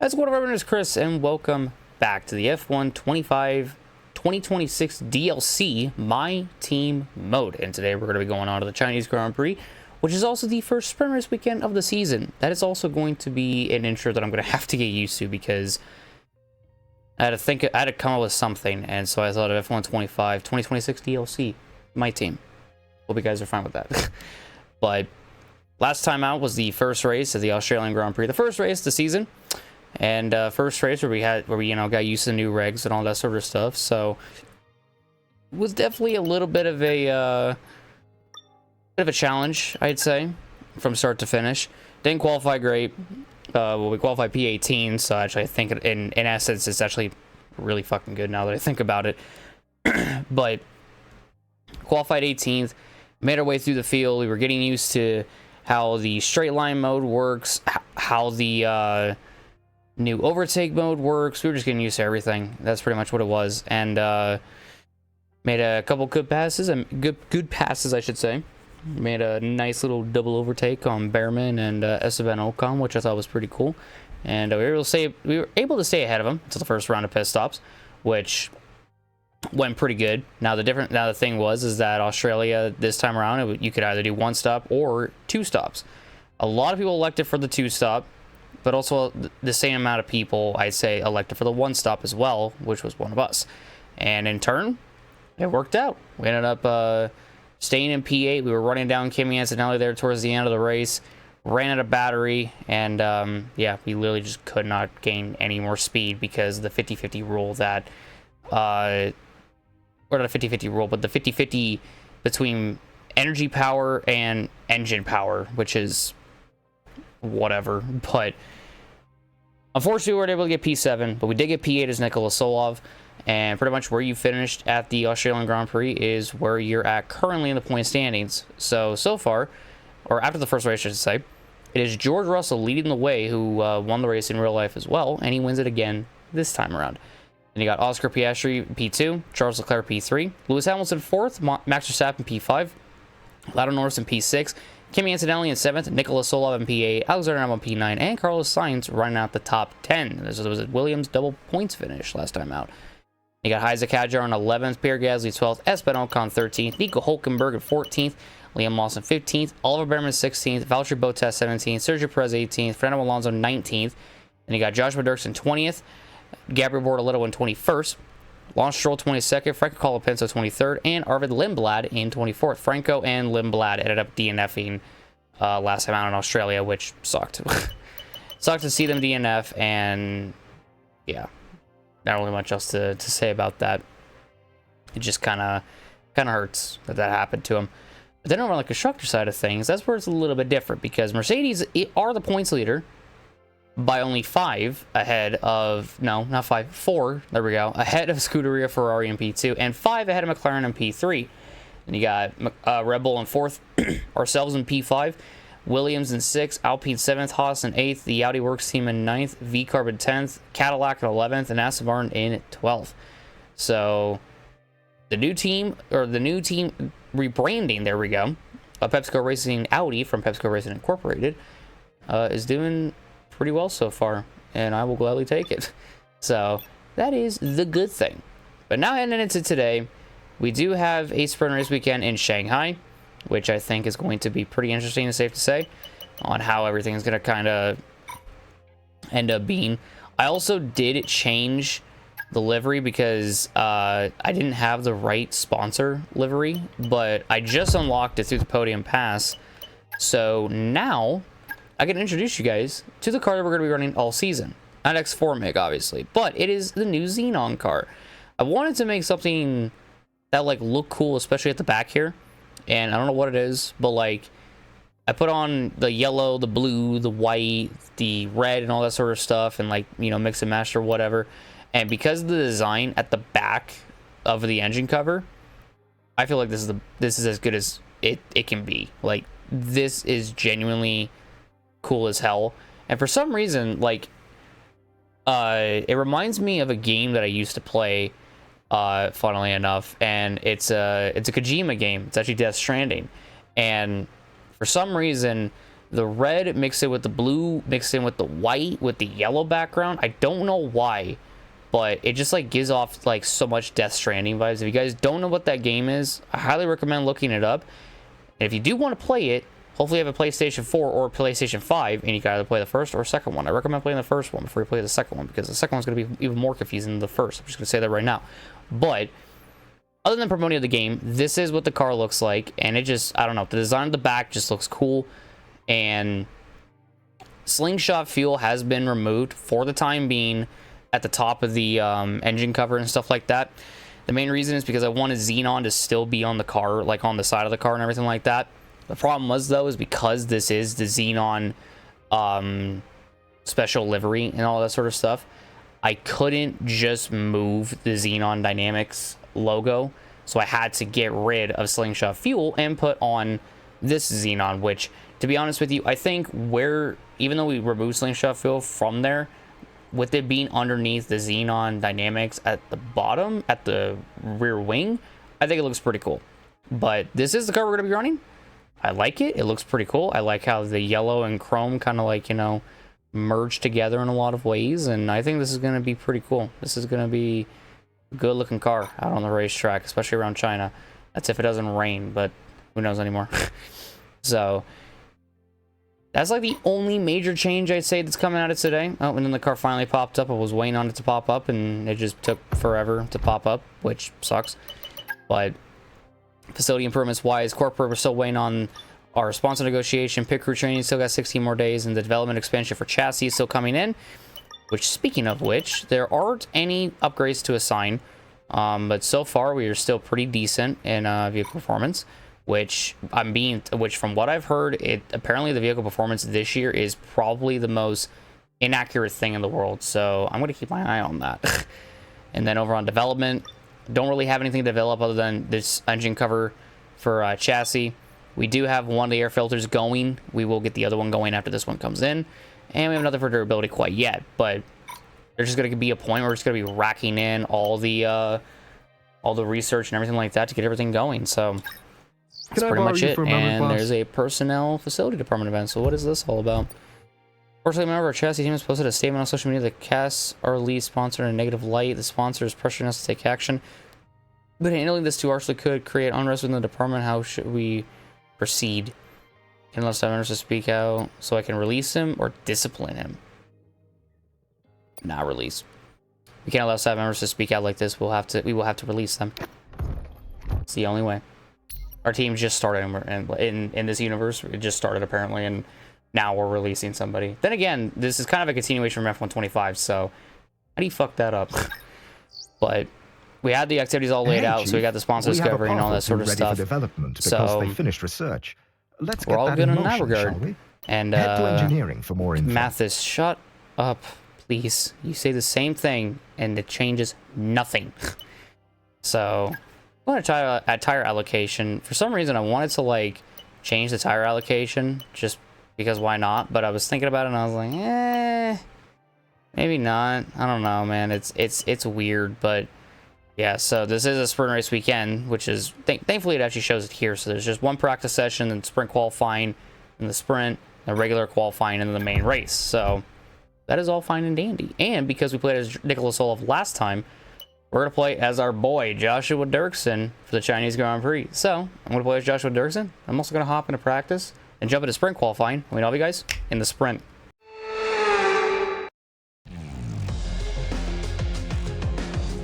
That's one of our winners, Chris, and welcome back to the F1 2026 DLC My Team mode. And today we're going to be going on to the Chinese Grand Prix, which is also the first sprint race weekend of the season. That is also going to be an intro that I'm going to have to get used to because I had to come up with something, and so I thought of F1 2026 DLC My Team. Hope you guys are fine with that. But last time out was the first race of the Australian Grand Prix, the first race of the season. And first race where we got used to the new regs and all that sort of stuff. So it was definitely a little bit of a challenge, I'd say, from start to finish. Didn't qualify great. We qualified P18, so actually I think in essence it's actually really fucking good now that I think about it. But qualified 18th, made our way through the field. We were getting used to how the straight line mode works, how the new overtake mode works. We were just getting used to everything. That's pretty much what it was. And made a couple good passes, good passes, I should say. Made a nice little double overtake on Behrman and Esteban Ocon, which I thought was pretty cool. And we were able to stay ahead of him until the first round of pit stops, which went pretty good. Now the thing is that Australia this time around, you could either do one stop or two stops. A lot of people elected for the two stop, but also the same amount of people, I'd say, elected for the one stop as well, which was one of us. And in turn, it worked out. We ended up staying in P8. We were running down Kimi Antonelli there towards the end of the race. Ran out of battery, and yeah, we literally just could not gain any more speed because of the 50-50 rule that... or not a 50-50 rule, but the 50-50 between energy power and engine power, which is whatever. But unfortunately, we weren't able to get P7, but we did get P8 as Nikola Tsolov, and pretty much where you finished at the Australian Grand Prix is where you're at currently in the point standings. So far, or after the first race, I should say, it is George Russell leading the way, who won the race in real life as well, and he wins it again this time around. Then you got Oscar Piastri P2, Charles Leclerc P3, Lewis Hamilton 4th, Max Verstappen P5, Lando Norris in P6, Kimi Antonelli in 7th, Nikola Tsolov in P8, Alexander Albon P9, and Carlos Sainz running out the top 10. This was a Williams double points finish last time out. You got Isaac Hadjar on 11th, Pierre Gasly 12th, Esteban Ocon 13th, Nico Hülkenberg in 14th, Liam Lawson 15th, Oliver Behrman 16th, Valtteri Bottas 17th, Sergio Perez 18th, Fernando Alonso 19th, and you got Joshua Durksen 20th, Gabriel Bortoleto in 21st, Lance Stroll 22nd, Franco Colapinto 23rd, and Arvid Lindblad in 24th. Franco and Lindblad ended up DNFing last time out in Australia, which sucked. Sucked to see them DNF, and yeah, not really much else to say about that. It just kind of hurts that happened to them. But then over on the constructor side of things, that's where it's a little bit different, because Mercedes are the points leader by only 5 ahead of, no, not 5, 4, there we go, ahead of Scuderia Ferrari in P2, and 5 ahead of McLaren in P3. And you got Red Bull in 4th, ourselves in P5, Williams in 6th, Alpine 7th, Haas in 8th, the Audi Works team in 9th, V-Carb in 10th, Cadillac in 11th, and Aston Martin in 12th. So the new team rebranding, there we go, PepsiCo Racing Audi from PepsiCo Racing Incorporated, is doing pretty well so far, and I will gladly take it. So that is the good thing. But now heading into today, we do have a sprint race weekend in Shanghai, which I think is going to be pretty interesting and safe to say on how everything is going to kind of end up being. I also did change the livery because I didn't have the right sponsor livery, but I just unlocked it through the Podium Pass. So now I can introduce you guys to the car that we're going to be running all season. Not X4 MiG, obviously, but it is the new Xenon car. I wanted to make something that looked cool, especially at the back here. And I don't know what it is, but I put on the yellow, the blue, the white, the red, and all that sort of stuff, and mix and match or whatever. And because of the design at the back of the engine cover, I feel like this is as good as it can be. This is genuinely cool as hell. And for some reason, it reminds me of a game that I used to play, funnily enough, and it's a Kojima game. It's actually Death Stranding, and for some reason the red, mix it with the blue, mix in with the white, with the yellow background. I don't know why, but it just like gives off like so much Death Stranding vibes. If you guys don't know what that game is, I highly recommend looking it up. And if you do want to play it, hopefully you have a PlayStation 4 or PlayStation 5, and you can either play the first or second one. I recommend playing the first one before you play the second one, because the second one's going to be even more confusing than the first. I'm just going to say that right now. But other than promoting of the game, this is what the car looks like, and it just, I don't know, the design of the back just looks cool, and slingshot fuel has been removed for the time being at the top of the engine cover and stuff like that. The main reason is because I wanted xenon to still be on the car, like on the side of the car and everything like that. The problem was, though, is because this is the xenon special livery and all that sort of stuff, I couldn't just move the Xenon Dynamics logo, so I had to get rid of slingshot fuel and put on this Xenon, which, to be honest with you, I think even though we removed slingshot fuel from there, with it being underneath the Xenon Dynamics at the bottom, at the rear wing, I think it looks pretty cool. But this is the car we're going to be running. I like it. It looks pretty cool. I like how the yellow and chrome kind of like, you know, merge together in a lot of ways, and I think this is going to be pretty cool. This is going to be a good looking car out on the racetrack, especially around China. That's if it doesn't rain, but who knows anymore. So that's like the only major change I'd say that's coming out of today. Oh, and then the car finally popped up. I was waiting on it to pop up, and it just took forever to pop up, which sucks. But facility improvements wise, corporate, we're still waiting on our sponsor negotiation. Pit crew training still got 16 more days, and the development expansion for chassis is still coming in. Which, speaking of which, there aren't any upgrades to assign, but so far we are still pretty decent in vehicle performance. Which from what I've heard, apparently the vehicle performance this year is probably the most inaccurate thing in the world. So I'm going to keep my eye on that. And then over on development, don't really have anything to develop other than this engine cover for chassis. We do have one of the air filters going. We will get the other one going after this one comes in. And we have nothing for durability quite yet. But there's just going to be a point where it's going to be racking in all the research and everything like that to get everything going. So that's pretty much it. And there's a personnel facility department event. So what is this all about? Fortunately, a member of our chassis team has posted a statement on social media that casts our lead sponsor in a negative light. The sponsor is pressuring us to take action. But handling this too harshly could create unrest within the department. How should we proceed? Can allow staff members to speak out so I can release him or discipline him? Not release. We can't allow staff members to speak out like this. We will have to release them. It's the only way. Our team just started in this universe. It just started apparently, and now we're releasing somebody. Then again, this is kind of a continuation from F125, so how do you fuck that up? But we had the activities all laid out, so we got the sponsor discovery and all that sort of stuff. So they finished research. Let's we're get all that good in in that motion, regard. shall we? And Head to engineering for more info. Mathis, shut up, please. You say the same thing, and it changes nothing. So I'm going to try at tire allocation. For some reason, I wanted to like change the tire allocation, just because why not? But I was thinking about it, and I was like, maybe not. I don't know, man. It's weird, but yeah. So this is a sprint race weekend, which is thankfully it actually shows it here. So there's just one practice session, and sprint qualifying, and the sprint, the regular qualifying, and then the main race. So that is all fine and dandy. And because we played as Nikola Tsolov last time, we're going to play as our boy, Joshua Durksen, for the Chinese Grand Prix. So, I'm going to play as Joshua Durksen. I'm also going to hop into practice and jump into sprint qualifying. We'll have you guys in the sprint.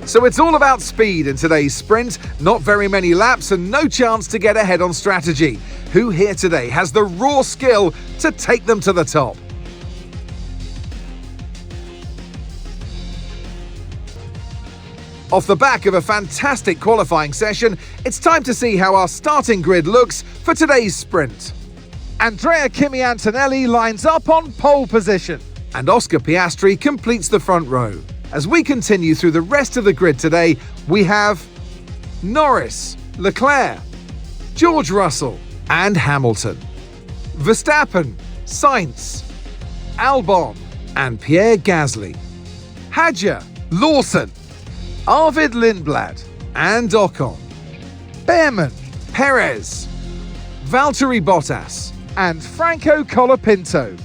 So it's all about speed in today's sprint. Not very many laps and no chance to get ahead on strategy. Who here today has the raw skill to take them to the top? Off the back of a fantastic qualifying session, it's time to see how our starting grid looks for today's sprint. Andrea Kimi Antonelli lines up on pole position, and Oscar Piastri completes the front row. As we continue through the rest of the grid today, we have Norris, Leclerc, George Russell, and Hamilton, Verstappen, Sainz, Albon, and Pierre Gasly, Hadjar, Lawson, Arvid Lindblad and Ocon, Behrman, Perez, Valtteri Bottas, and Franco Colapinto.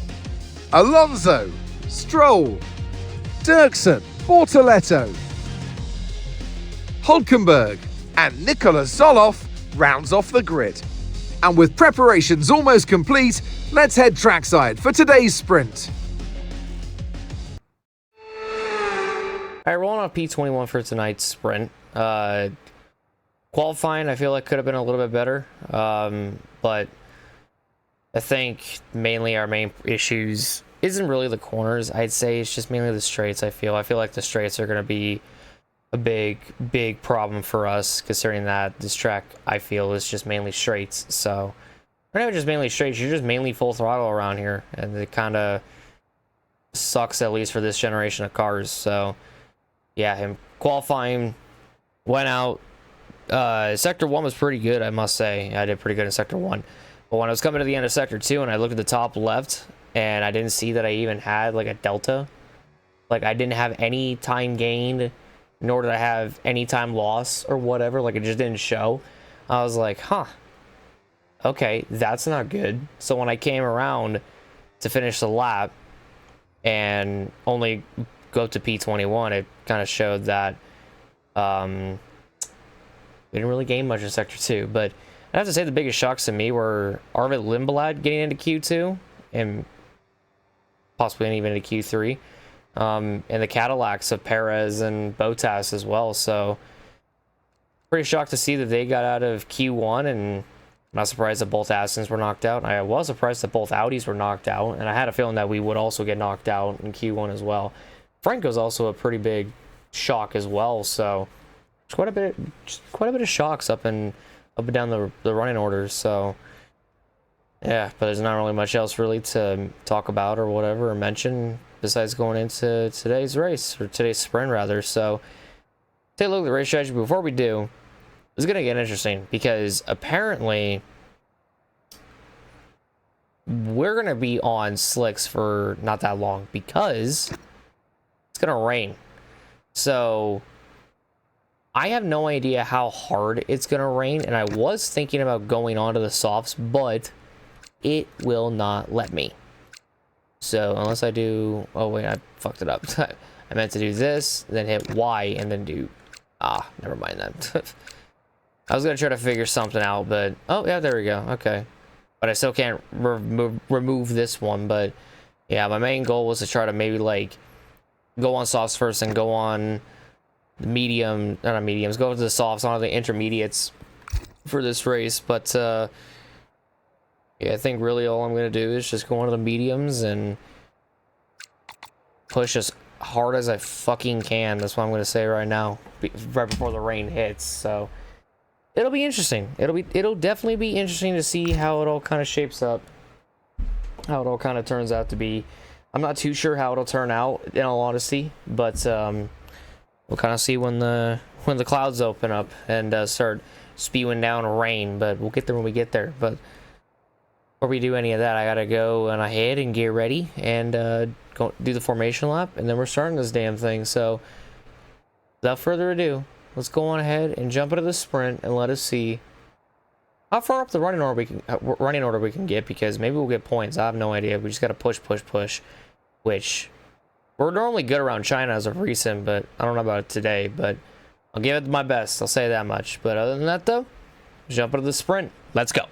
Alonso, Stroll, Durksen, Bortoletto, Hulkenberg, and Nikola Tsolov rounds off the grid. And with preparations almost complete, let's head trackside for today's sprint. Alright, rolling on P21 for tonight's sprint. Qualifying, I feel like could have been a little bit better, but I think mainly our main issues isn't really the corners. I'd say it's just mainly the straights. I feel like the straights are going to be a big problem for us, considering that this track, I feel, is just mainly straights. So, we're not just mainly straights, you're just mainly full throttle around here, and it kind of sucks, at least for this generation of cars. So, yeah, him qualifying, went out. Sector 1 was pretty good, I must say. I did pretty good in Sector 1. But when I was coming to the end of Sector 2 and I looked at the top left, and I didn't see that I even had, like, a delta. Like, I didn't have any time gained, nor did I have any time loss or whatever. Like, it just didn't show. I was like, huh. Okay, that's not good. So when I came around to finish the lap and only go to P21, it kind of showed that we didn't really gain much in Sector 2, but I have to say the biggest shocks to me were Arvid Lindblad getting into Q2 and possibly even into Q3, and the Cadillacs of Perez and Bottas as well. So pretty shocked to see that they got out of Q1, and I'm not surprised that both Astons were knocked out. I was surprised that both Audis were knocked out, and I had a feeling that we would also get knocked out in Q1 as well. Franco's also a pretty big shock as well, so quite a bit of shocks up and down the running orders. So yeah, but there's not really much else really to talk about or whatever or mention besides going into today's race, or today's sprint rather. So take a look at the race strategy. Before we do, it's gonna get interesting because apparently we're gonna be on slicks for not that long because it's gonna rain. So I have no idea how hard it's going to rain, and I was thinking about going onto the softs, but it will not let me. So, unless I do... Oh, wait, I fucked it up. I meant to do this, then hit Y, and then do... Ah, never mind that. I was going to try to figure something out, but... Oh, yeah, there we go. Okay. But I still can't remove this one, but... Yeah, my main goal was to try to maybe, like, go on softs first and go on... the medium, not mediums, go to the softs, on the intermediates for this race. But yeah, I think really all I'm gonna do is just go on to the mediums and push as hard as I fucking can. That's what I'm gonna say right now, right before the rain hits. So it'll be interesting. It'll definitely be interesting to see how it all kind of shapes up, how it all kind of turns out to be. I'm not too sure how it'll turn out, in all honesty, but we'll kind of see when the clouds open up and start spewing down rain, but we'll get there when we get there. But before we do any of that, I gotta go on ahead and get ready and go do the formation lap, and then we're starting this damn thing. So without further ado, let's go on ahead and jump into the sprint and let us see how far up the running order we can get, because maybe we'll get points. I have no idea. We just gotta push, which we're normally good around China as of recent, but I don't know about it today. But I'll give it my best. I'll say that much. But other than that, though, jump into the sprint. Let's go.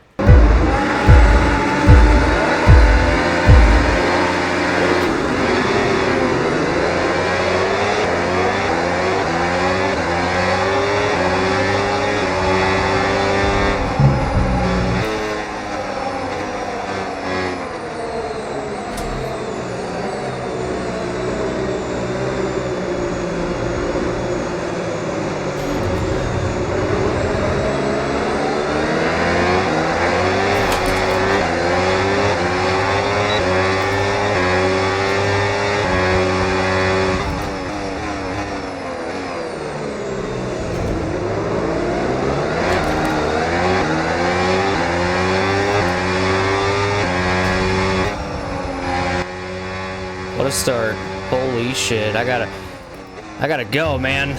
What a start. Holy shit. I gotta go, man.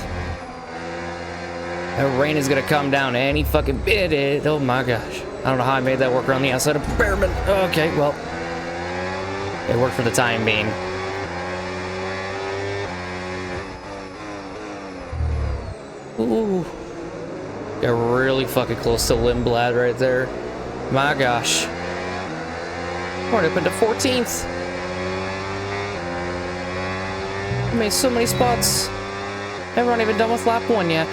That rain is gonna come down any fucking bit. Oh my gosh. I don't know how I made that work around the outside of Bearman. Okay, well. It worked for the time being. Ooh. Got really fucking close to Lindblad right there. My gosh. We're up into 14th. I made so many spots. Everyone even done with lap 1 yet.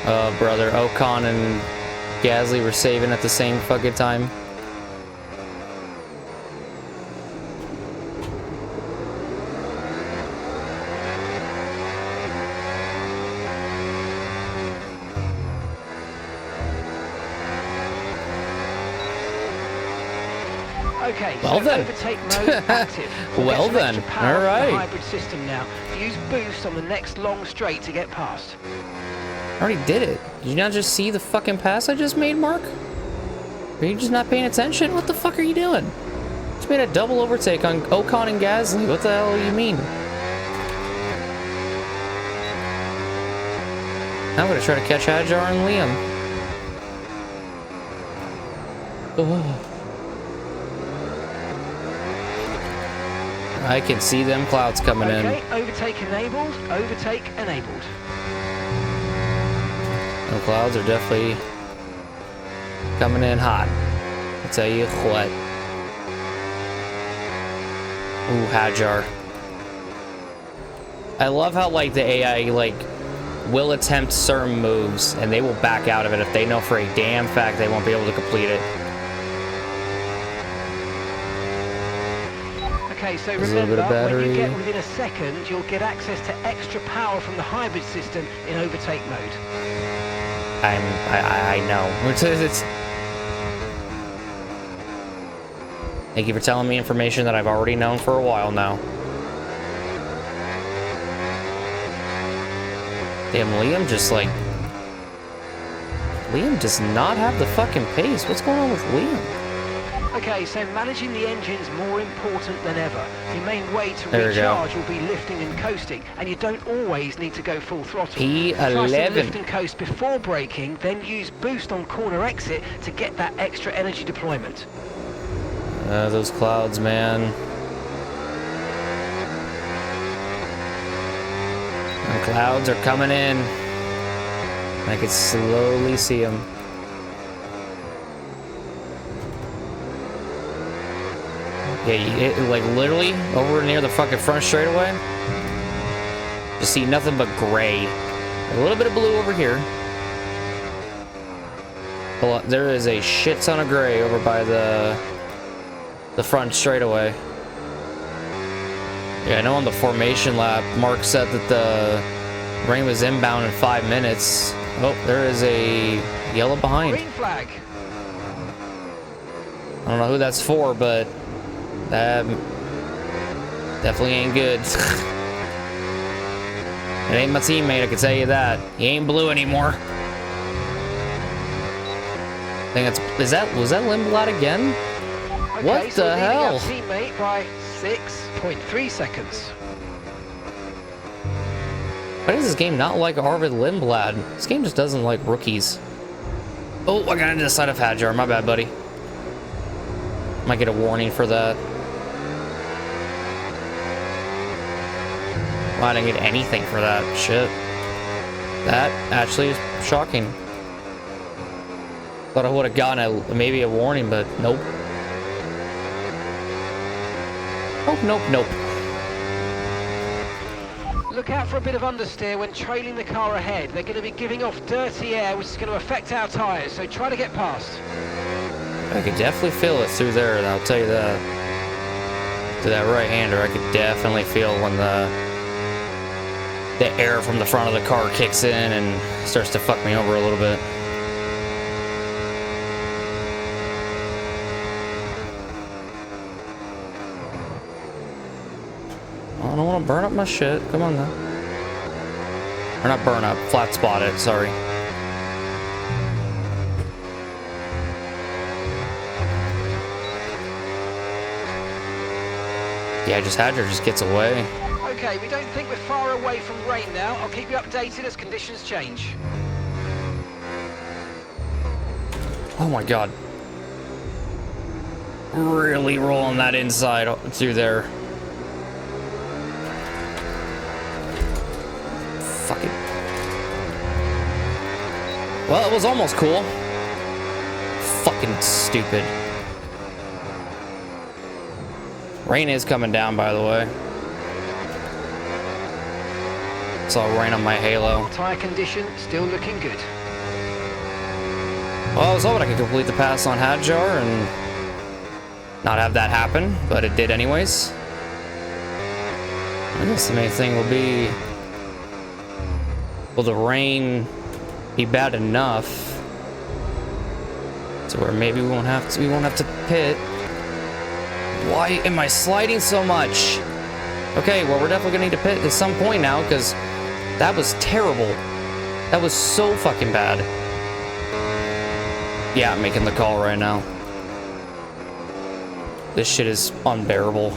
Oh, brother. Ocon and Gasly were saving at the same fucking time. Okay, well so then. overtake mode active. Well then, all right. The hybrid system now. Use boost on the next long straight to get past. I already did it. Did you not just see the fucking pass I just made, Mark? Are you just not paying attention? What the fuck are you doing? Just made a double overtake on Ocon and Gasly. What the hell do you mean? I'm gonna try to catch Hajar and Liam. Oh. I can see them clouds coming in. Okay, overtake enabled, overtake enabled. The clouds are definitely coming in hot. I'll tell you what. Ooh, Hajar. I love how, like, the AI, like, will attempt certain moves, and they will back out of it if they know for a damn fact they won't be able to complete it. Okay, so There's a little remember, bit of when you battery. get within a second, you'll get access to extra power from the hybrid system in overtake mode. I know. Thank you for telling me information that I've already known for a while now. Damn, Liam just like... Liam does not have the fucking pace. What's going on with Liam? Okay, so managing the engine's more important than ever. Your main way to There we go. recharge will be lifting and coasting, and you don't always need to go full throttle. P11. Try some lift and coast before braking, then use boost on corner exit to get that extra energy deployment. Those clouds, man. The clouds are coming in. I can slowly see them. Yeah, like literally over near the fucking front straightaway. Just see nothing but gray. A little bit of blue over here. There is a shit ton of gray over by the front straightaway. Yeah, I know on the formation lap, Mark said that the rain was inbound in 5 minutes. Oh, there is a yellow behind. Green flag. I don't know who that's for, but that definitely ain't good. It ain't my teammate, I can tell you that. He ain't blue anymore. I think was that Lindblad again? Okay, What so the hell? leading our teammate by 6.3 seconds. Why does this game not like Arvid Lindblad? This game just doesn't like rookies. Oh, I got into the side of Hajar. My bad, buddy. Might get a warning for that. Well, I didn't get anything for that. Shit. That actually is shocking. Thought I would have gotten maybe a warning, but nope. Nope. Look out for a bit of understeer when trailing the car ahead. They're going to be giving off dirty air, which is going to affect our tyres, so try to get past. I could definitely feel it through there, and I'll tell you that. To that right-hander, I could definitely feel when the air from the front of the car kicks in and starts to fuck me over a little bit. I don't want to burn up my shit. Come on now. Or not burn up, flat spot it, sorry. Yeah, Hajar just gets away. Okay, we don't think we're far away from rain now. I'll keep you updated as conditions change. Oh my god. Really rolling that inside through there. Fuck it. Well, it was almost cool. Fucking stupid. Rain is coming down, by the way. Saw rain on my halo. Tyre condition still looking good. Well, I was hoping I could complete the pass on Hadjar and not have that happen, but it did anyways. I guess the main thing will be, will the rain be bad enough to where maybe we won't have to pit? Why am I sliding so much? Okay, well, we're definitely gonna need to pit at some point now, because that was terrible. That was so fucking bad. Yeah, I'm making the call right now. This shit is unbearable.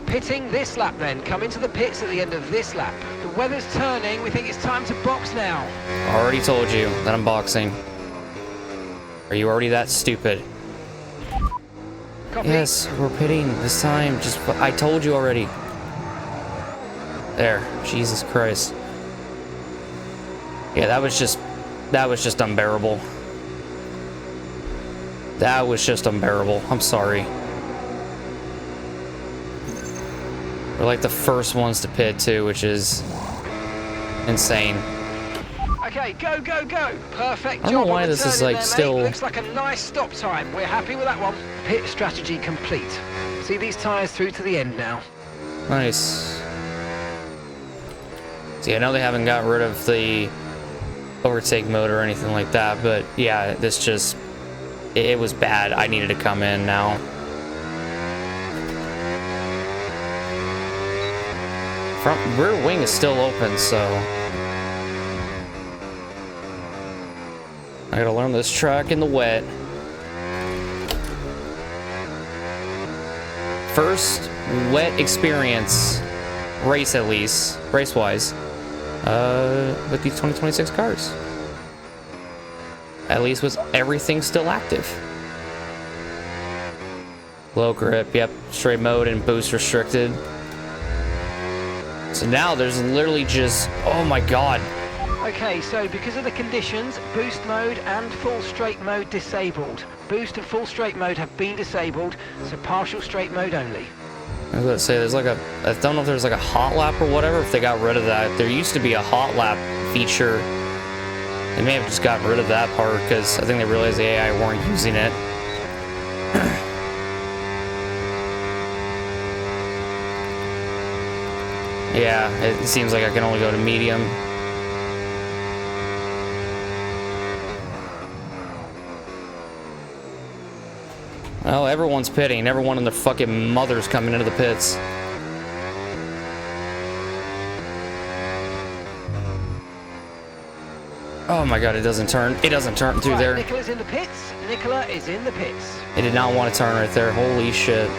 Pitting this lap then. Come into the pits at the end of this lap. The weather's turning. We think it's time to box now. Already told you that I'm boxing. Are you already that stupid? Copy. Yes, we're pitting this time. Just, I told you already. There, Jesus Christ. Yeah, that was just unbearable. That was just unbearable. I'm sorry. We're like the first ones to pit too, which is insane. Okay, go, go, go. Perfect I don't job. know why on the this is turn in like there, still. mate. Looks like a nice stop time. We're happy with that one. Pit strategy complete. See these tyres through to the end now. Nice. See, I know they haven't got rid of the overtake mode or anything like that, but yeah, this just, it was bad. I needed to come in now. Front rear wing is still open, so I gotta learn this track in the wet. First wet experience race, at least race-wise, with these 2026 cars. At least with everything still active. Low grip, yep, straight mode and boost restricted. So now there's literally just, oh my god. Okay, so because of the conditions, boost mode and full straight mode disabled. Boost and full straight mode have been disabled, so partial straight mode only. I was gonna say, there's like a, I don't know if there's like a hot lap or whatever, if they got rid of that. There used to be a hot lap feature. They may have just gotten rid of that part, because I think they realized the AI weren't using it. Yeah, it seems like I can only go to medium. Well, everyone's pitting. Everyone and their fucking mother's coming into the pits. Oh my god, it doesn't turn. It doesn't turn through there. Nikola's in the pits. Nikola is in the pits. It did not want to turn right there. Holy shit.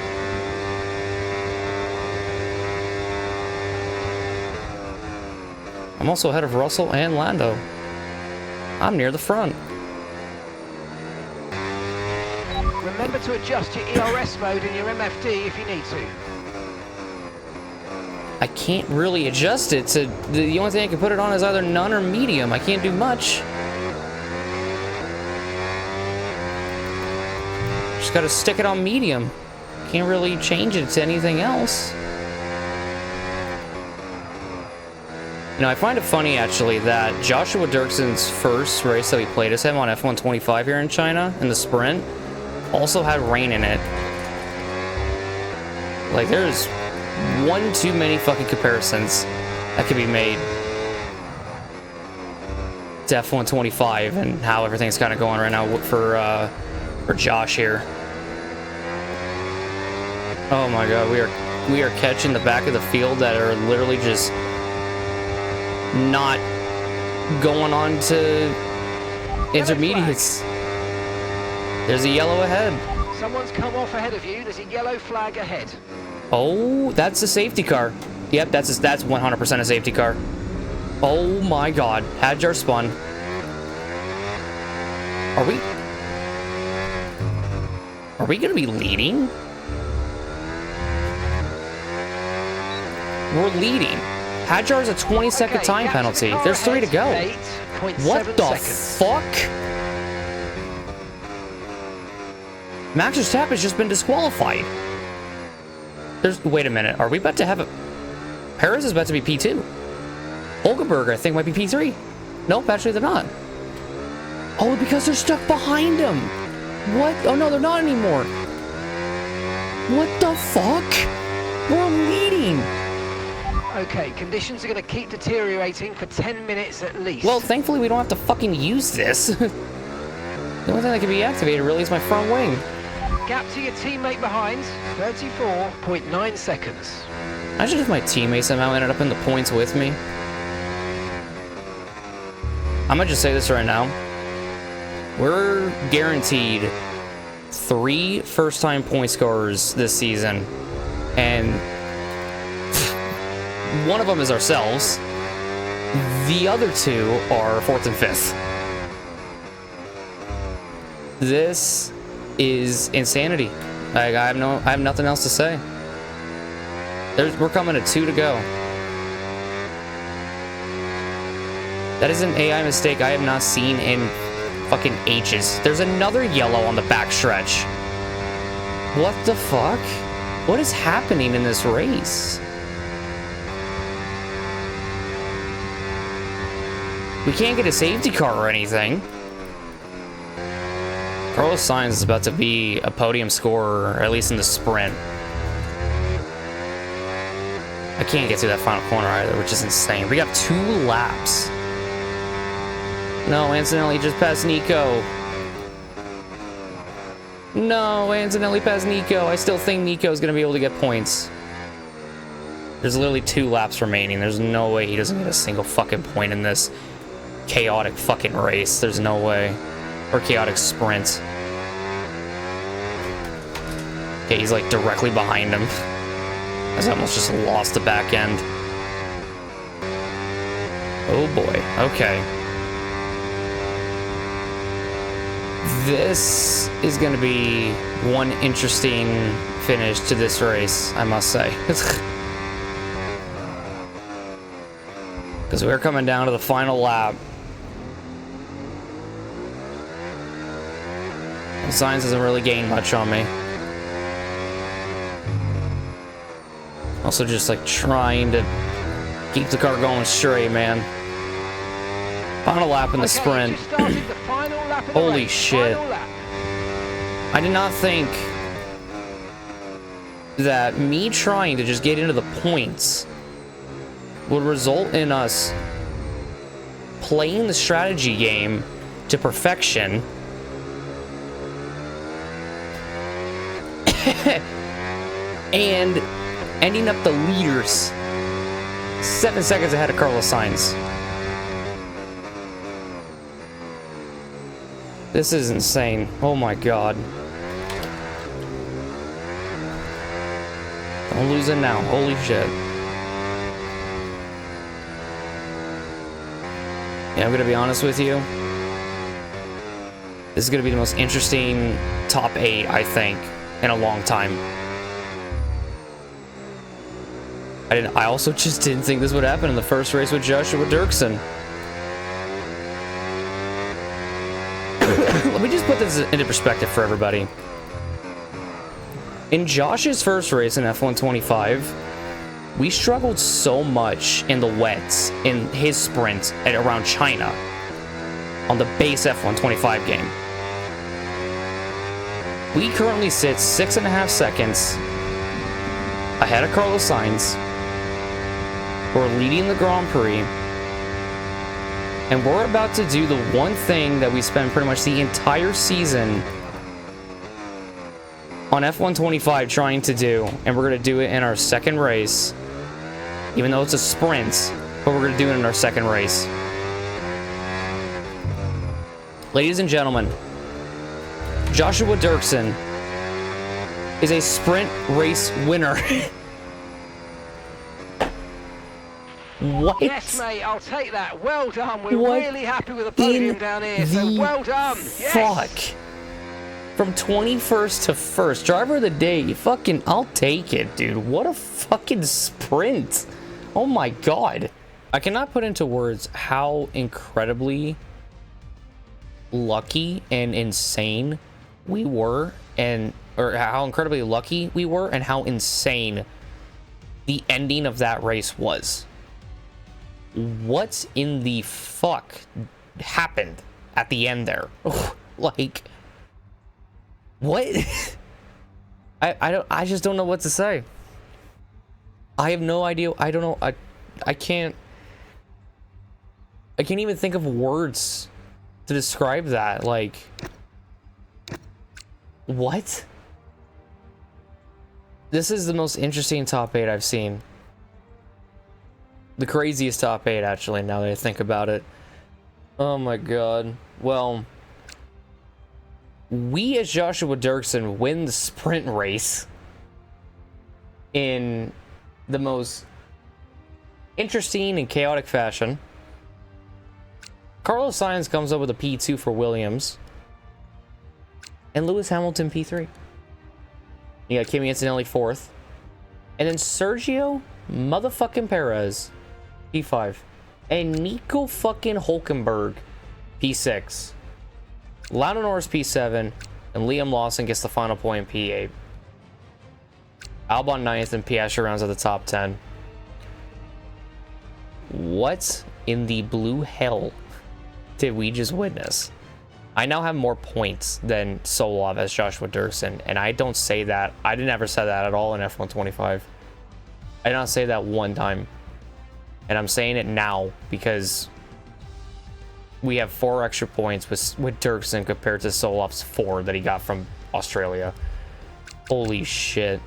I'm also ahead of Russell and Lando. I'm near the front. Remember to adjust your ERS mode and your MFD if you need to. I can't really adjust it to, the only thing I can put it on is either none or medium. I can't do much. Just gotta stick it on medium. Can't really change it to anything else. You know, I find it funny actually that Joshua Durksen's first race that we played as him on F125 here in China in the sprint also had rain in it. Like, there's one too many fucking comparisons that could be made to F125 and how everything's kind of going right now for Josh here. Oh my god, we are catching the back of the field that are literally just not going on to intermediates. There's a yellow ahead. Someone's come off ahead of you. There's a yellow flag ahead. Oh, that's a safety car. Yep, that's 100% a safety car. Oh my god, Hadjar spun. Are we? Are we going to be leading? We're leading. Hadjar's a 20-second time penalty. There's 3 to go. What the fuck? Max Verstappen's just been disqualified. Wait a minute. Are we about to have a... Perez is about to be P2. Hulkenberg, I think, might be P3. Nope, actually they're not. Oh, because they're stuck behind him. What? Oh, no, they're not anymore. What the fuck? We're leading. Okay, conditions are going to keep deteriorating for 10 minutes at least. Well, thankfully we don't have to fucking use this. The only thing that can be activated really is my front wing. Gap to your teammate behind, 34.9 seconds. Imagine if my teammate somehow ended up in the points with me. I'm gonna just say this right now. We're guaranteed 3 first-time point scorers this season. And one of them is ourselves. The other 2 are 4th and 5th. This is insanity. Like, I have nothing else to say. We're coming to 2 to go. That is an AI mistake I have not seen in fucking ages. There's another yellow on the back stretch. What the fuck? What is happening in this race? We can't get a safety car or anything. Carlos Sainz is about to be a podium scorer, or at least in the sprint. I can't get through that final corner either, which is insane. We got 2 laps. No, Antonelli just passed Nico. No, Antonelli passed Nico. I still think Nico's going to be able to get points. There's literally 2 laps remaining. There's no way he doesn't get a single fucking point in this chaotic fucking race. There's no way. Or chaotic sprint. Okay, he's like directly behind him. I almost just lost the back end. Oh boy. Okay. This is going to be one interesting finish to this race, I must say. Because we're coming down to the final lap. Sainz doesn't really gain much on me. Also just like trying to keep the car going straight, man. Final lap in the sprint. Holy shit. I did not think that me trying to just get into the points would result in us playing the strategy game to perfection. And ending up the leaders 7 seconds ahead of Carlos Sainz. This is insane. Oh my god. Don't lose it now. Holy shit. Yeah, I'm gonna be honest with you. This is gonna be the most interesting top 8, I think, in a long time. I also just didn't think this would happen in the first race with Joshua Durksen. Let me just put this into perspective for everybody. In Josh's first race in F1 25, we struggled so much in the wets in his sprint at around China on the base F1 25 game. We currently sit 6.5 seconds ahead of Carlos Sainz. We're leading the Grand Prix. And we're about to do the one thing that we spent pretty much the entire season on F1 25 trying to do. And we're going to do it in our second race. Even though it's a sprint, but we're going to do it in our second race. Ladies and gentlemen, Joshua Durksen is a sprint race winner. What? Yes, mate, I'll take that. Well done. We're really happy with the podium down here, so well done. Yes. Fuck. From 21st to 1st. Driver of the day. Fucking, I'll take it, dude. What a fucking sprint. Oh my god. I cannot put into words how incredibly lucky and insane we were, or how incredibly lucky we were, and how insane the ending of that race was. What in the fuck happened at the end there? Like, what? I just don't know what to say. I have no idea. I don't know. I can't even think of words to describe that. Like, what? This is the most interesting top 8 I've seen. The craziest top 8, actually, now that I think about it. Oh my god. Well, we as Joshua Durksen win the sprint race in the most interesting and chaotic fashion. Carlos Sainz comes up with a P2 for Williams. And Lewis Hamilton P3. You got Kimi Antonelli 4th. And then Sergio motherfucking Perez P5. And Nico fucking Hulkenberg P6. Lando Norris P7. And Liam Lawson gets the final point P8. Albon 9th and Piastri rounds at the top 10. What in the blue hell did we just witness? I now have more points than Tsolov as Joshua Durksen, and I don't say that. I didn't ever say that at all in F1 25. I did not say that one time. And I'm saying it now because we have 4 extra points with Durksen compared to Tsolov's 4 that he got from Australia. Holy shit.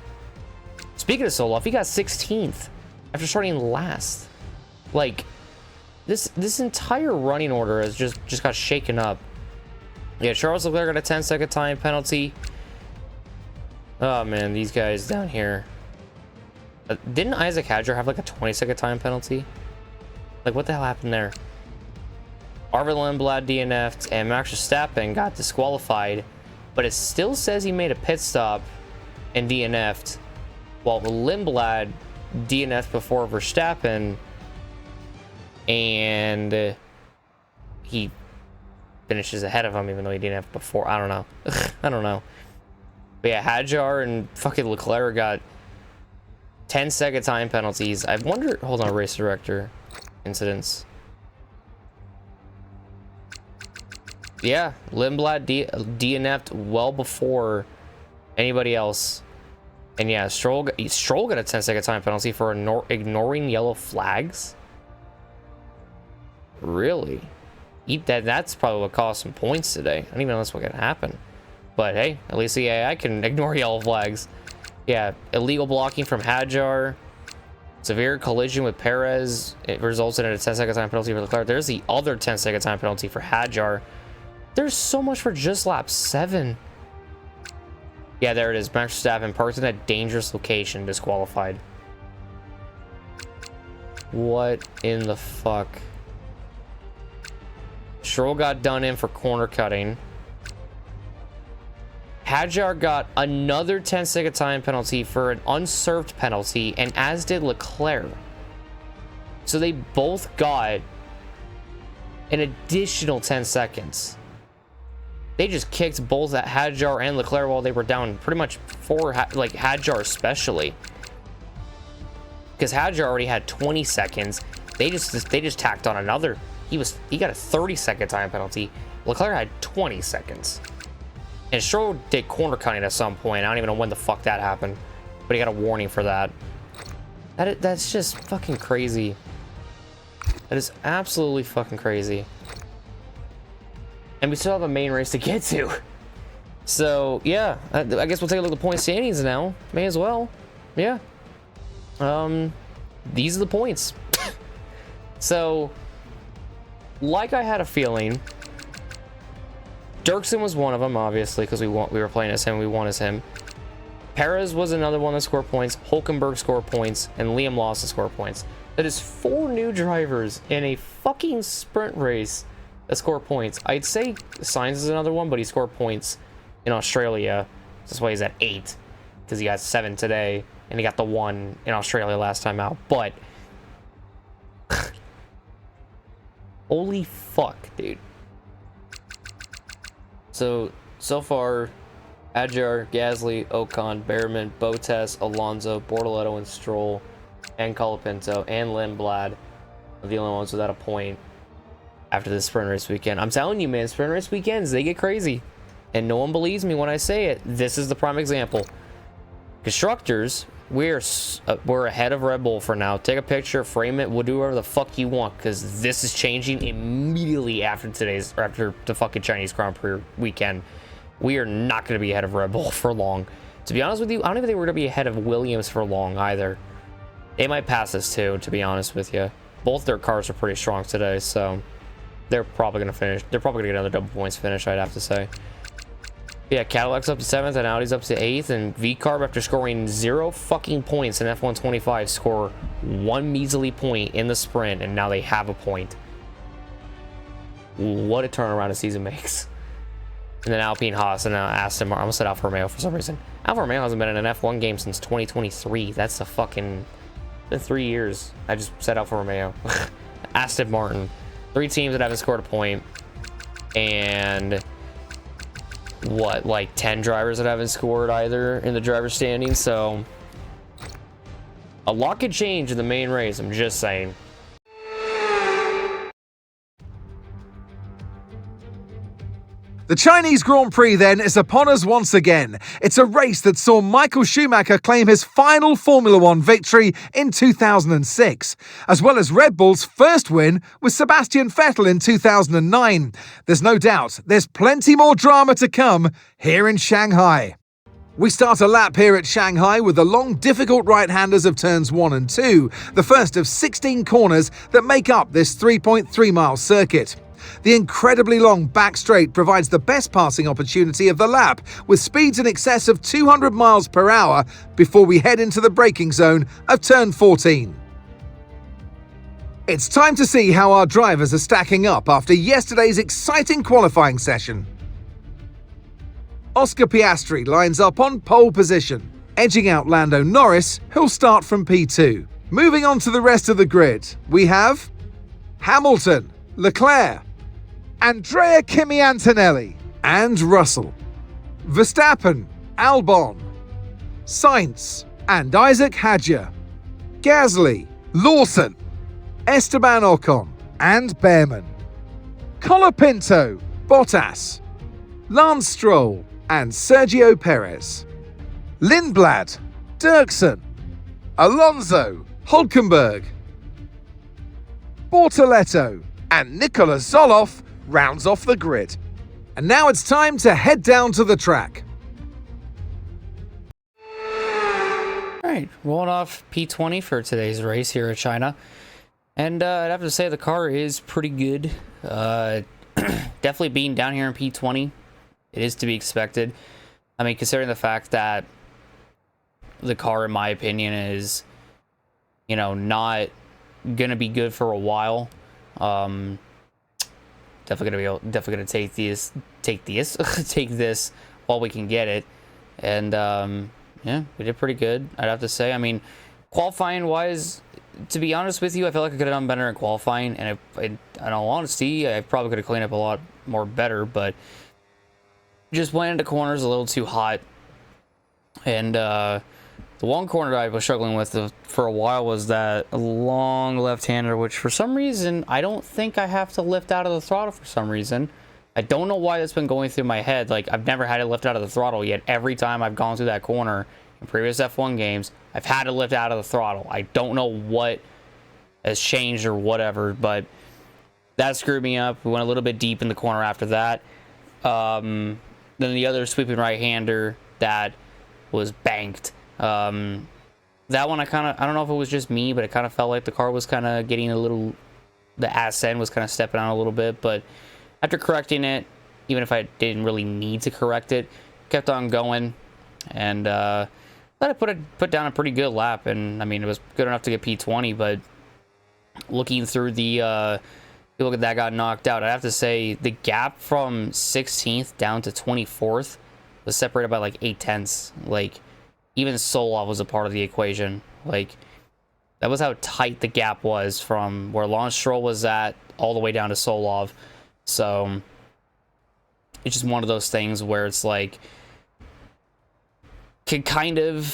Speaking of Tsolov, he got 16th after starting last. Like, this entire running order has just got shaken up. Yeah, Charles Leclerc got a 10-second time penalty. Oh man, these guys down here. Didn't Isaac Hadjar have like a 20-second time penalty? Like, what the hell happened there? Arvid Lindblad DNF'd and Max Verstappen got disqualified, but it still says he made a pit stop and DNF'd, while Lindblad DNF'd before Verstappen, and he finishes ahead of him even though he DNF'd before. I don't know. I don't know. But yeah, Hadjar and fucking Leclerc got 10-second time penalties. I wonder, hold on, race director incidents. Yeah, Lindblad DNF'd well before anybody else. And yeah, Stroll got a 10-second time penalty for ignoring yellow flags. Really? That's probably what cost some points today. I don't even know that's what can happen. But hey, at least the AI can ignore yellow flags. Yeah, illegal blocking from Hadjar. Severe collision with Perez. It resulted in a 10-second time penalty for Leclerc. There's the other 10-second time penalty for Hadjar. There's so much for just lap 7. Yeah, there it is. Max Verstappen parked in a dangerous location, disqualified. What in the fuck? Stroll got done in for corner cutting. Hadjar got another 10-second time penalty for an unserved penalty, and as did Leclerc. So they both got an additional 10 seconds. They just kicked both at Hadjar and Leclerc while they were down pretty much for like Hadjar especially, because Hadjar already had 20 seconds. They just tacked on another. He got a 30-second time penalty. Leclerc had 20 seconds. And Stroll did corner cutting at some point. I don't even know when the fuck that happened, but he got a warning for that. That's just fucking crazy. That is absolutely fucking crazy. And we still have a main race to get to. So yeah, I guess we'll take a look at the point standings now. May as well. Yeah. These are the points. So, like I had a feeling, Durksen was one of them, obviously, because we were playing as him, we won as him. Perez was another one that scored points. Hulkenberg scored points, and Liam Lawson scored points. That is 4 new drivers in a fucking sprint race that score points. I'd say Sainz is another one, but he scored points in Australia. That's why he's at 8, because he got 7 today, and he got the 1 in Australia last time out. But holy fuck, dude. So far, Adjar, Gasly, Ocon, Behrman, Bottas, Alonso, Bortoletto, and Stroll, and Colapinto, and Lindblad are the only ones without a point after this sprint race weekend. I'm telling you, man, sprint race weekends, they get crazy. And no one believes me when I say it. This is the prime example. Constructors, we're ahead of Red Bull for now. Take a picture, frame it, we'll do whatever the fuck you want, because this is changing immediately after the fucking Chinese Grand Prix weekend. We are not going to be ahead of Red Bull for long. To be honest with you, I don't even think we're going to be ahead of Williams for long either. They might pass us too, to be honest with you. Both their cars are pretty strong today, so they're probably going to finish. They're probably going to get another double points finish, I'd have to say. Yeah, Cadillac's up to 7th and Audi's up to 8th, and VCarb, after scoring 0 fucking points in F125, score 1 measly point in the sprint, and now they have a point. What a turnaround a season makes. And then Alpine Haas and Aston Martin. I almost said Alfa Romeo for some reason. Alfa Romeo hasn't been in an F1 game since 2023. That's a fucking... been 3 years. I just said Alfa Romeo. Aston Martin. 3 teams that haven't scored a point. And... what, like 10 drivers that haven't scored either in the driver's standing. So a lot could change in the main race, I'm just saying. The Chinese Grand Prix then is upon us once again. It's a race that saw Michael Schumacher claim his final Formula One victory in 2006, as well as Red Bull's first win with Sebastian Vettel in 2009. There's no doubt there's plenty more drama to come here in Shanghai. We start a lap here at Shanghai with the long, difficult right-handers of turns 1 and 2, the first of 16 corners that make up this 3.3-mile circuit. The incredibly long back straight provides the best passing opportunity of the lap, with speeds in excess of 200 miles per hour before we head into the braking zone of turn 14. It's time to see how our drivers are stacking up after yesterday's exciting qualifying session. Oscar Piastri lines up on pole position, edging out Lando Norris, who'll start from P2. Moving on to the rest of the grid, we have Hamilton, Leclerc, Andrea Kimi Antonelli, and Russell, Verstappen, Albon, Sainz, and Isaac Hadjar, Gasly, Lawson, Esteban Ocon, and Behrman, Colapinto, Bottas, Lance Stroll, and Sergio Perez, Lindblad, Durksen, Alonso, Hülkenberg, Bortoletto, and Nikola Tsolov rounds off the grid. And now it's time to head down to the track. Alright, rolling off P20 for today's race here at China. And I'd have to say the car is pretty good. Definitely being down here in P20. It is to be expected. I mean, considering the fact that the car, in my opinion, is, you know, not going to be good for a while. Definitely gonna take this while we can get it. And yeah, we did pretty good, I'd have to say. I mean, qualifying wise, to be honest with you, I feel like I could have done better in qualifying, and in all honesty, I probably could have cleaned up a lot more better, but just went into corners a little too hot. And the one corner that I was struggling with for a while was that long left-hander, which for some reason, I don't think I have to lift out of the throttle for some reason. I don't know why that's been going through my head. Like, I've never had to lift out of the throttle, yet every time I've gone through that corner in previous F1 games, I've had to lift out of the throttle. I don't know what has changed or whatever, but that screwed me up. We went a little bit deep in the corner after that. Then the other sweeping right-hander that was banked. That one I don't know if it was just me, but it kind of felt like the car was kind of getting a little, the ass end was kind of stepping on a little bit, but after correcting it, even if I didn't really need to correct it, kept on going, and thought I put down a pretty good lap, and I mean, it was good enough to get P20, but looking through the look at that got knocked out, I have to say the gap from 16th down to 24th was separated by like 8/10. Like, even Tsolov was a part of the equation. Like, that was how tight the gap was from where Lance Stroll was at all the way down to Tsolov. So it's just one of those things where it's like, can kind of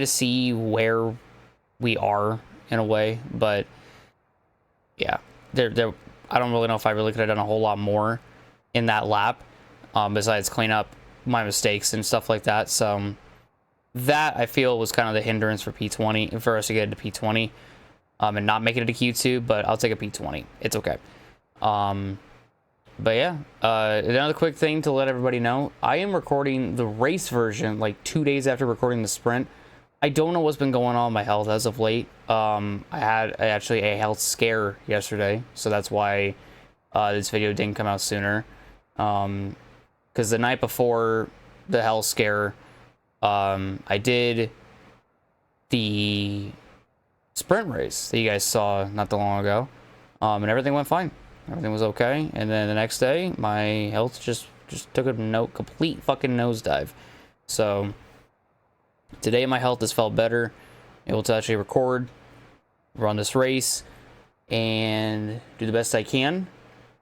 see where we are in a way, but yeah, there. I don't really know if I really could have done a whole lot more in that lap, besides clean up my mistakes and stuff like that. So that, I feel, was kind of the hindrance for P20, for us to get into P20, and not make it into Q2, but I'll take a P20. It's okay. But yeah, another quick thing to let everybody know, I am recording the race version like 2 days after recording the sprint. I don't know what's been going on with my health as of late. I had actually a health scare yesterday, so that's why this video didn't come out sooner. Because the night before the health scare, I did the sprint race that you guys saw not that long ago, and everything went fine. Everything was okay, and then the next day, my health just took a complete fucking nosedive. So today, my health has felt better, able to actually record, run this race, and do the best I can,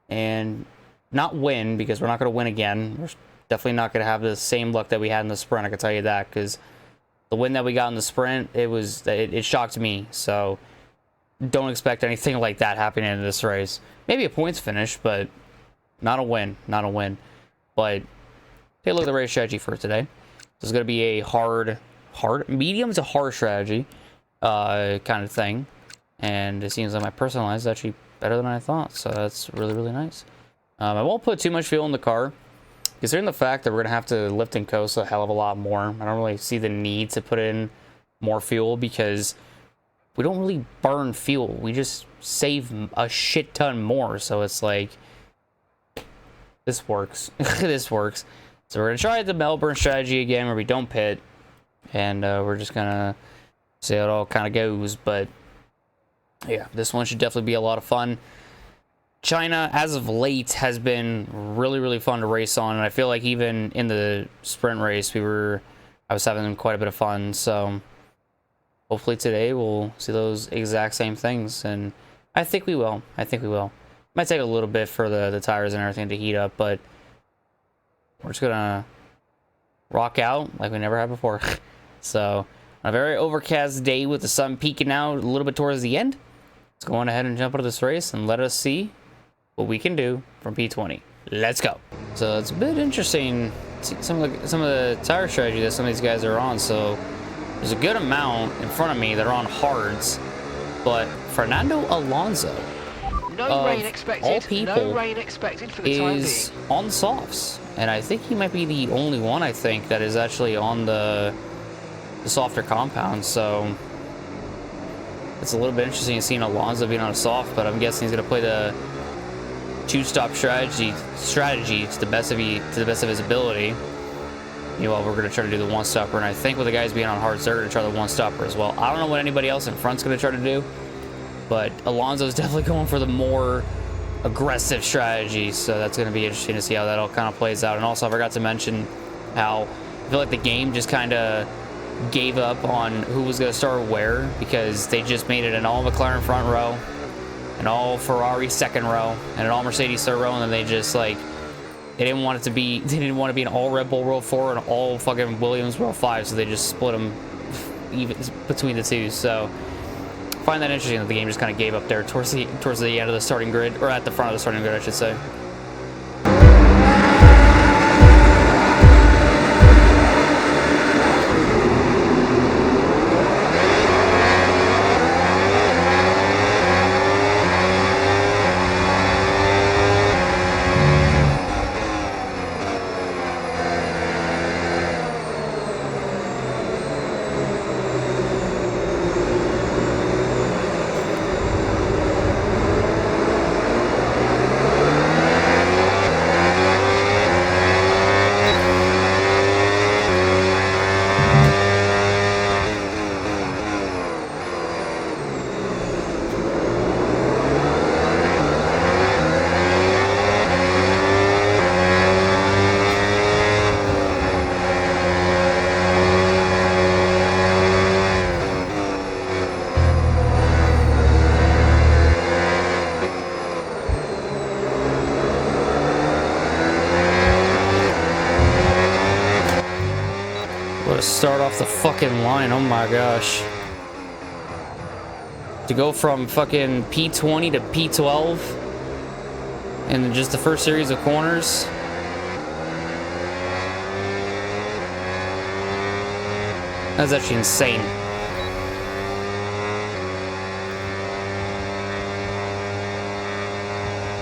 and not win, because we're not going to win again. We're definitely not going to have the same luck that we had in the sprint, I can tell you that, because the win that we got in the sprint, it shocked me. So don't expect anything like that happening in this race. Maybe a points finish, but not a win. Not a win. But take a look at the race strategy for today. This is going to be a medium to hard strategy kind of thing. And it seems like my personalized is actually better than I thought. So that's really, really nice. I won't put too much fuel in the car, considering the fact that we're going to have to lift and coast a hell of a lot more. I don't really see the need to put in more fuel, because we don't really burn fuel. We just save a shit ton more. So it's like, this works. This works. So we're going to try the Melbourne strategy again, where we don't pit. And we're just going to see how it all kind of goes. But yeah, this one should definitely be a lot of fun. China, as of late, has been really, really fun to race on. And I feel like even in the sprint race, I was having quite a bit of fun. So hopefully today we'll see those exact same things. And I think we will. I think we will. Might take a little bit for the tires and everything to heat up, but we're just going to rock out like we never had before. So, on a very overcast day with the sun peeking out a little bit towards the end, let's go on ahead and jump into this race and let us see what we can do from P20. Let's go. So, it's a bit interesting, some of the tire strategy that some of these guys are on. So, there's a good amount in front of me that are on hards, but Fernando Alonso, no rain expected. All people, no rain expected for the time is being. on softs, and I think he might be the only one, I think, that is actually on the softer compound. So it's a little bit interesting seeing Alonso being on a soft, but I'm guessing he's going to play the two-stop strategy to the best of his ability. Well, we're going to try to do the one-stopper, and I think with the guys being on hards, they're going to try the one-stopper as well. I don't know what anybody else in front's going to try to do, but Alonso's definitely going for the more aggressive strategy, so that's going to be interesting to see how that all kind of plays out. And also, I forgot to mention how I feel like the game just kind of gave up on who was going to start where, because they just made it an all McLaren front row, an all Ferrari second row, and an all Mercedes third row, and then they just like, they didn't want to be an all Red Bull row 4 and all fucking Williams row 5, so they just split them even between the two. So I find that interesting that the game just kind of gave up there towards the end of the starting grid, or at the front of the starting grid, I should say. the fucking line. Oh my gosh. To go from fucking P20 to P12 in just the first series of corners. That's actually insane.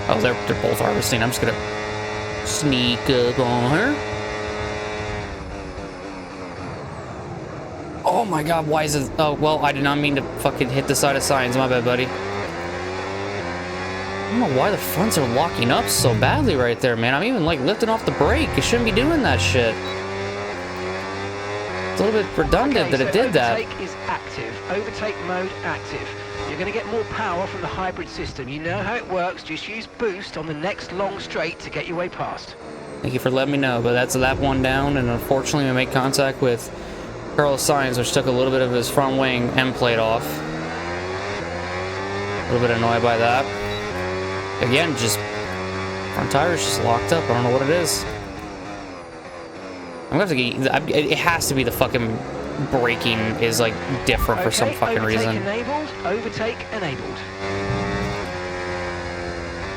Oh, they're both harvesting. I'm just gonna sneak up on her. Oh my god, why is it? Oh, well, I did not mean to fucking hit the side of signs. My bad, buddy. I don't know why the fronts are locking up so badly right there, man. I'm even like lifting off the brake. It shouldn't be doing that shit. It's a little bit redundant that it did that. Overtake is active. Overtake mode active. You're going to get more power from the hybrid system. You know how it works. Just use boost on the next long straight to get your way past. Thank you for letting me know, but that's a lap one down, and unfortunately we made contact with Carlos Sainz, which took a little bit of his front wing end plate off. A little bit annoyed by that. Again, just front tires just locked up. I don't know what it is. I'm gonna have to get. It has to be the fucking braking is like different for some fucking reason. Enabled, overtake enabled.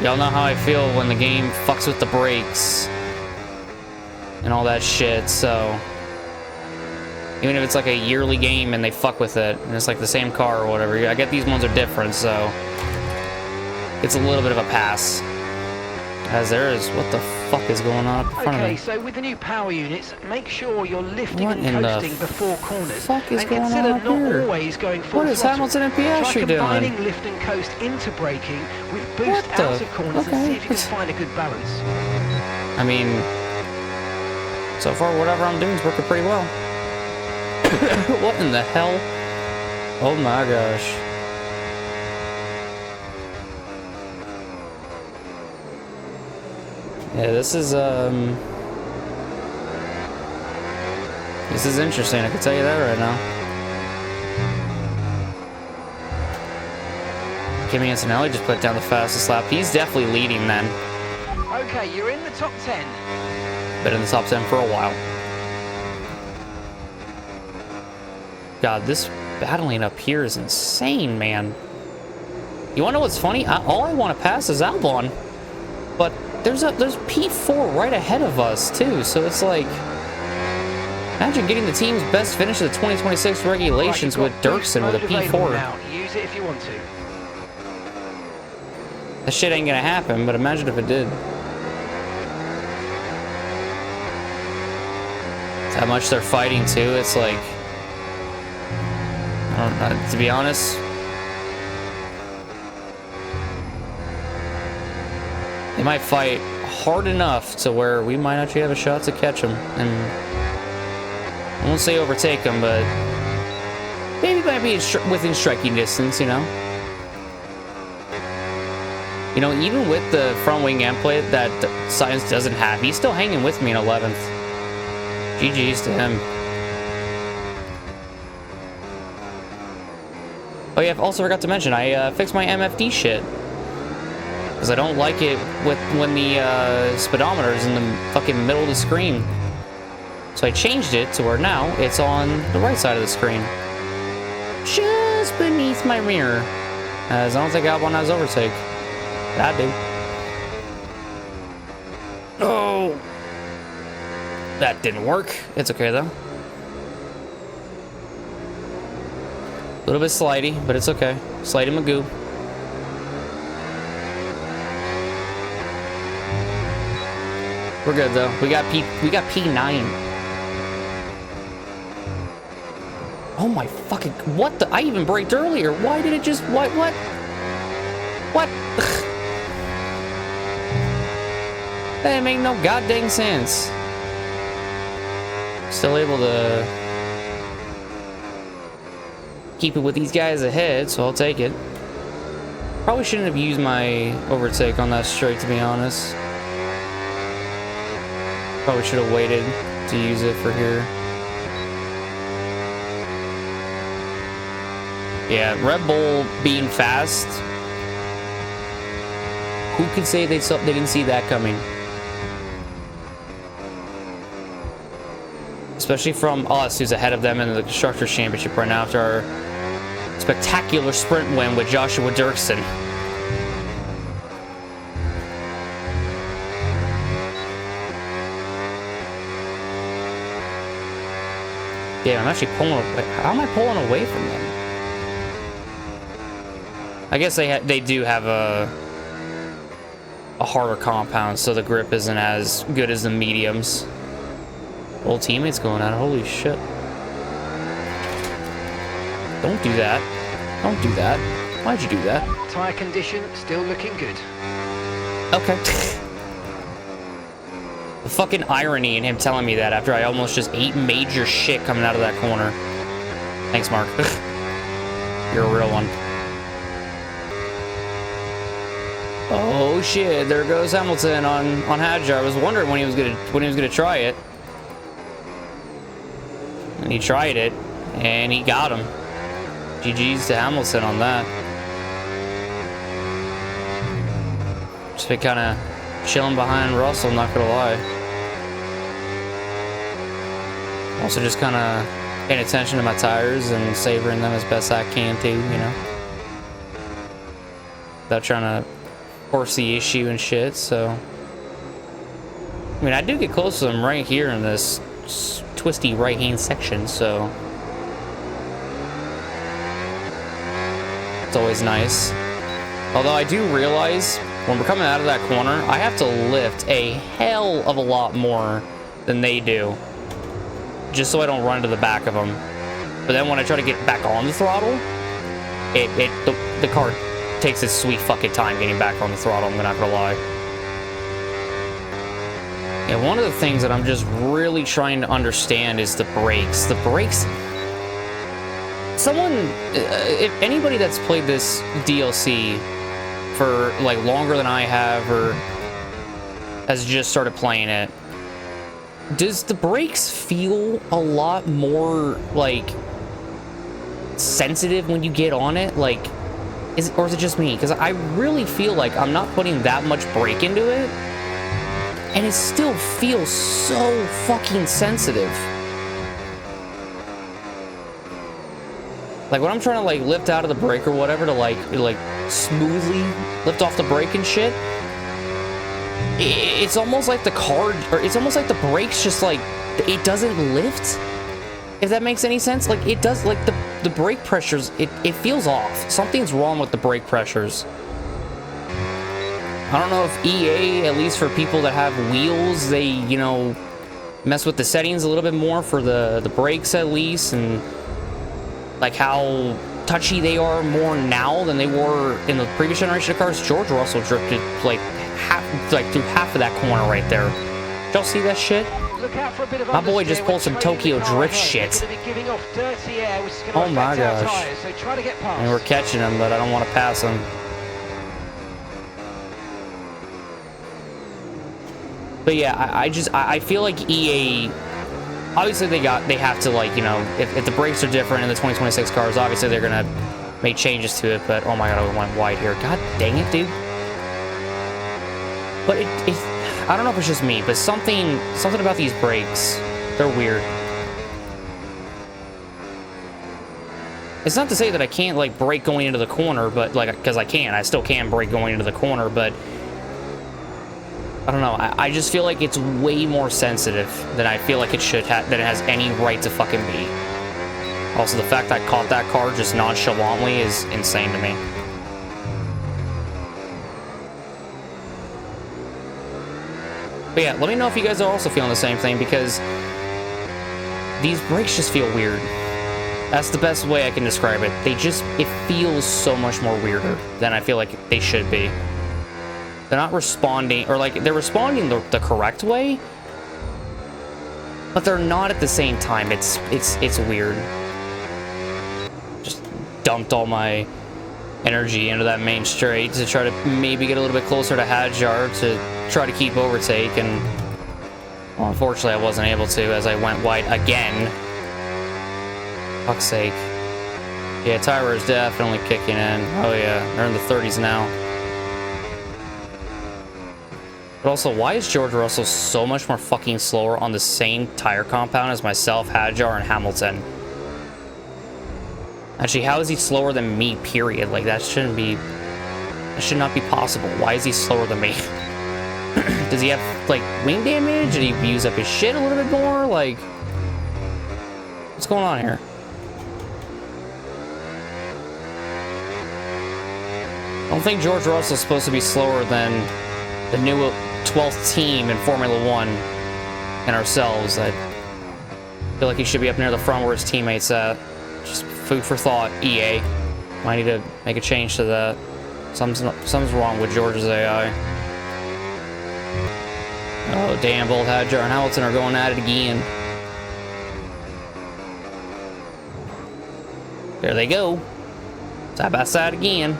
Y'all know how I feel when the game fucks with the brakes and all that shit, so even if it's like a yearly game and they fuck with it and it's like the same car or whatever, I get these ones are different, so it's a little bit of a pass. As there is, what the fuck is going on up in front of me? Okay, so with the new power units, make sure you're lifting What and coasting before corners. Fuck is and going consider on up not here? always going full What is throttle. Hamilton and Piastri Try combining doing? lift and coast into braking with What boost the? out of corners and see if you can find a good balance. I mean, so far whatever I'm doing is working pretty well. What in the hell? Oh my gosh. Yeah, this is interesting, I can tell you that right now. Kimi Antonelli just put down the fastest lap. He's definitely leading then. Okay, you're in the top 10. Been in the top 10 for a while. God, this battling up here is insane, man. You wanna know what's funny? All I want to pass is Albon. But there's P4 right ahead of us too, so it's like, imagine getting the team's best finish of the 2026 regulations with Durksen with a P4. Now. Use it if you want to. That shit ain't gonna happen, but imagine if it did. It's how much they're fighting too. It's like, I don't know, to be honest, they might fight hard enough to where we might actually have a shot to catch them. And I won't say overtake them, but maybe might be within striking distance, you know? You know, even with the front wing end plate that Sainz doesn't have, he's still hanging with me in 11th. GG's to him. Oh yeah, I also forgot to mention, I fixed my MFD shit. Because I don't like it when the speedometer is in the fucking middle of the screen. So I changed it to where now it's on the right side of the screen. Just beneath my mirror. As I don't think Albon has overtake. But I do. Oh! That didn't work. It's okay though. A little bit slidey, but it's okay. Slidey Magoo. We're good though. We got P9. Oh my fucking, what the, I even braked earlier. Why did it just, what? That didn't make no goddamn sense. Still able to keep it with these guys ahead, so I'll take it. Probably shouldn't have used my overtake on that straight, to be honest. Probably should have waited to use it for here. Yeah, Red Bull being fast. Who could say they didn't see that coming? especially from us, who's ahead of them in the Constructors' Championship right now after our spectacular sprint win with Joshua Durksen. Yeah, I'm actually pulling away. How am I pulling away from them? I guess they do have a harder compound, so the grip isn't as good as the mediums. Old teammates going out. Holy shit. Don't do that. Don't do that. Why'd you do that? Tyre condition still looking good. Okay. The fucking irony in him telling me that after I almost just ate major shit coming out of that corner. Thanks, Mark. You're a real one. Oh shit, there goes Hamilton on Hadjar. I was wondering when he was gonna try it. And he tried it, and he got him. GG's to Hamilton on that. Just been kind of chilling behind Russell, not gonna lie. Also just kind of paying attention to my tires and savoring them as best I can too, you know. Without trying to force the issue and shit, so. I mean, I do get close to them right here in this twisty right-hand section, so. It's always nice. Although I do realize when we're coming out of that corner, I have to lift a hell of a lot more than they do, just so I don't run into the back of them. But then when I try to get back on the throttle, the car takes its sweet fucking time getting back on the throttle, I'm not gonna lie. Yeah, one of the things that I'm just really trying to understand is the brakes. The brakes... Someone, if anybody that's played this DLC for like longer than I have, or has just started playing it, does the brakes feel a lot more like sensitive when you get on it? Like, or is it just me? Because I really feel like I'm not putting that much brake into it, and it still feels so fucking sensitive. Like when I'm trying to like lift out of the brake or whatever to like smoothly lift off the brake and shit, it's almost like the car, or it's almost like the brakes just like, it doesn't lift. If that makes any sense. Like it does, like the brake pressures, it feels off. Something's wrong with the brake pressures. I don't know if EA, at least for people that have wheels, they, you know, mess with the settings a little bit more for the brakes at least, and like how touchy they are more now than they were in the previous generation of cars. George Russell drifted like through half of that corner right there. Did y'all see that shit? My boy just pulled some Tokyo drift shit. Oh my gosh. And we're catching him, but I don't want to pass him. But yeah, I feel like EA, obviously they have to, like, you know, if the brakes are different in the 2026 cars, obviously they're gonna make changes to it. But oh my god, I went wide here. God dang it, dude. But I don't know if it's just me, but something about these brakes, they're weird. It's not to say that I can't like brake going into the corner, but like, because I still can brake going into the corner, but I don't know. I just feel like it's way more sensitive than I feel like it should have, than it has any right to fucking be. Also, the fact that I caught that car just nonchalantly is insane to me. But yeah, let me know if you guys are also feeling the same thing, because these brakes just feel weird. That's the best way I can describe it. It feels so much more weirder than I feel like they should be. They're not responding, or like they're responding the correct way, but they're not at the same time. It's weird. Just dumped all my energy into that main straight to try to maybe get a little bit closer to Hadjar to try to keep overtake, and well, unfortunately I wasn't able to as I went wide again. Fuck's sake. Yeah, tire is definitely kicking in. Oh yeah, they're in the 30s now. But also, why is George Russell so much more fucking slower on the same tire compound as myself, Hadjar, and Hamilton? Actually, how is he slower than me, period? Like, that should not be possible. Why is he slower than me? Does he have, like, wing damage? Did he use up his shit a little bit more? Like, what's going on here? I don't think George Russell's supposed to be slower than the new 12th team in Formula 1 and ourselves. I feel like he should be up near the front where his teammates at. Just food for thought, EA. Might need to make a change to that. Something's wrong with George's AI. Oh, damn, both Hadjar and Hamilton are going at it again. There they go. Side by side again.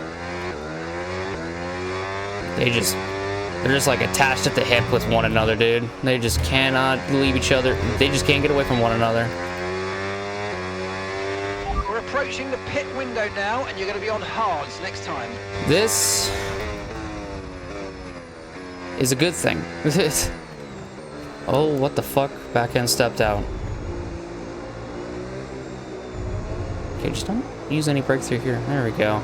They're just like attached at the hip with one another, dude. They just cannot leave each other. They just can't get away from one another. We're approaching the pit window now, and you're going to be on hards next time. This is a good thing. Oh, what the fuck? Back end stepped out. Okay, just don't use any breakthrough here. There we go.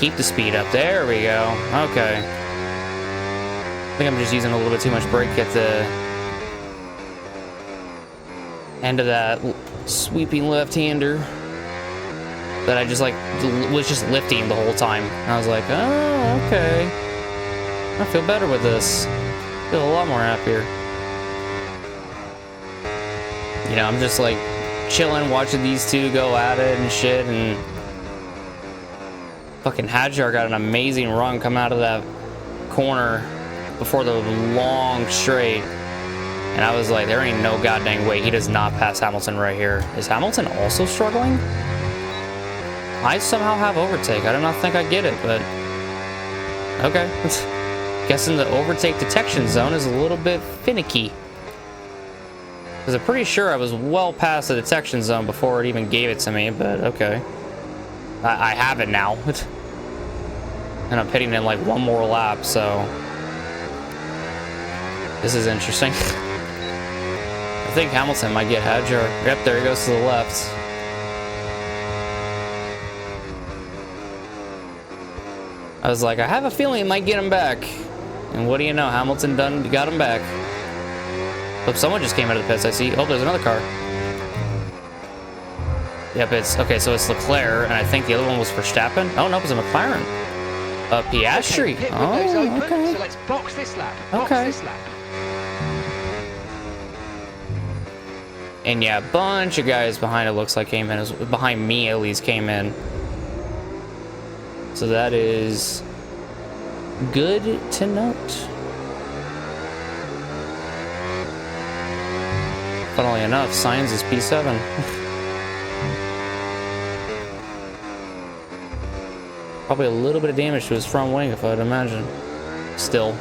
Keep the speed up. There we go. Okay. I think I'm just using a little bit too much brake at the end of that sweeping left-hander that I just like was just lifting the whole time. And I was like, oh, okay. I feel better with this. I feel a lot more happier. You know, I'm just like chilling, watching these two go at it and shit, and fucking Hadjar got an amazing run come out of that corner before the long straight. And I was like, there ain't no goddamn way he does not pass Hamilton right here. Is Hamilton also struggling? I somehow have overtake. I do not think I get it, but okay. Guessing the overtake detection zone is a little bit finicky. Because I'm pretty sure I was well past the detection zone before it even gave it to me, but okay. I have it now. And I'm hitting in like one more lap, so this is interesting. I think Hamilton might get Hadjar. Yep, there he goes to the left. I was like, I have a feeling it might get him back. And what do you know? Hamilton got him back. Oh, someone just came out of the pits, I see. Oh, there's another car. Yep, it's okay, so it's Leclerc, and I think the other one was Verstappen. Oh, no, it was a McLaren. Piastri. Okay, oh, okay. So let's box this lap. Okay. Box this lap. And yeah, a bunch of guys behind it looks like came in. Behind me, at least, came in. So that is good to note. Funnily enough, Sainz is P7. Probably a little bit of damage to his front wing, if I'd imagine. Still.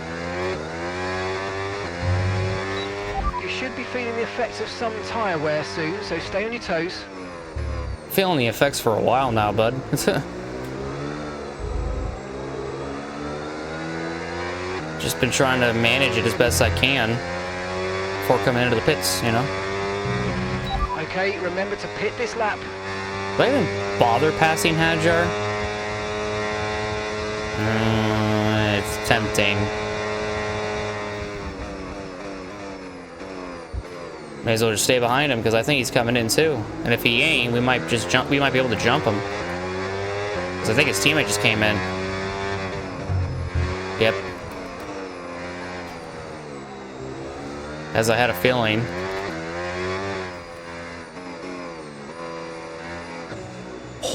You should be feeling the effects of some tyre wear soon, so stay on your toes. Feeling the effects for a while now, bud. Just been trying to manage it as best I can before coming into the pits, you know? Okay, remember to pit this lap. Did I even bother passing Hadjar? It's tempting. May as well just stay behind him because I think he's coming in too. And if he ain't, we might just jump. We might be able to jump him. Because I think his teammate just came in. Yep. As I had a feeling.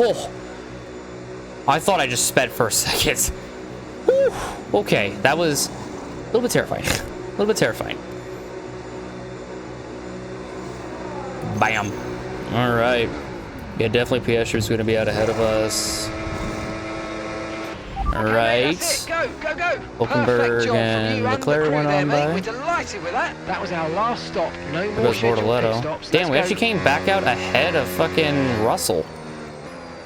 Oh! I thought I just sped for a second. Whew. Okay, that was a little bit terrifying. A little bit terrifying. Bam. All right. Yeah, definitely Pietri's going to be out ahead of us. All right. That's it. Go, go, go. Hulkenberg and Leclerc went on by. We're delighted with that. That was our last stop. No There more goes scheduled pit Bortoletto. stops. Damn, Let's we go. actually came back out ahead of fucking Russell.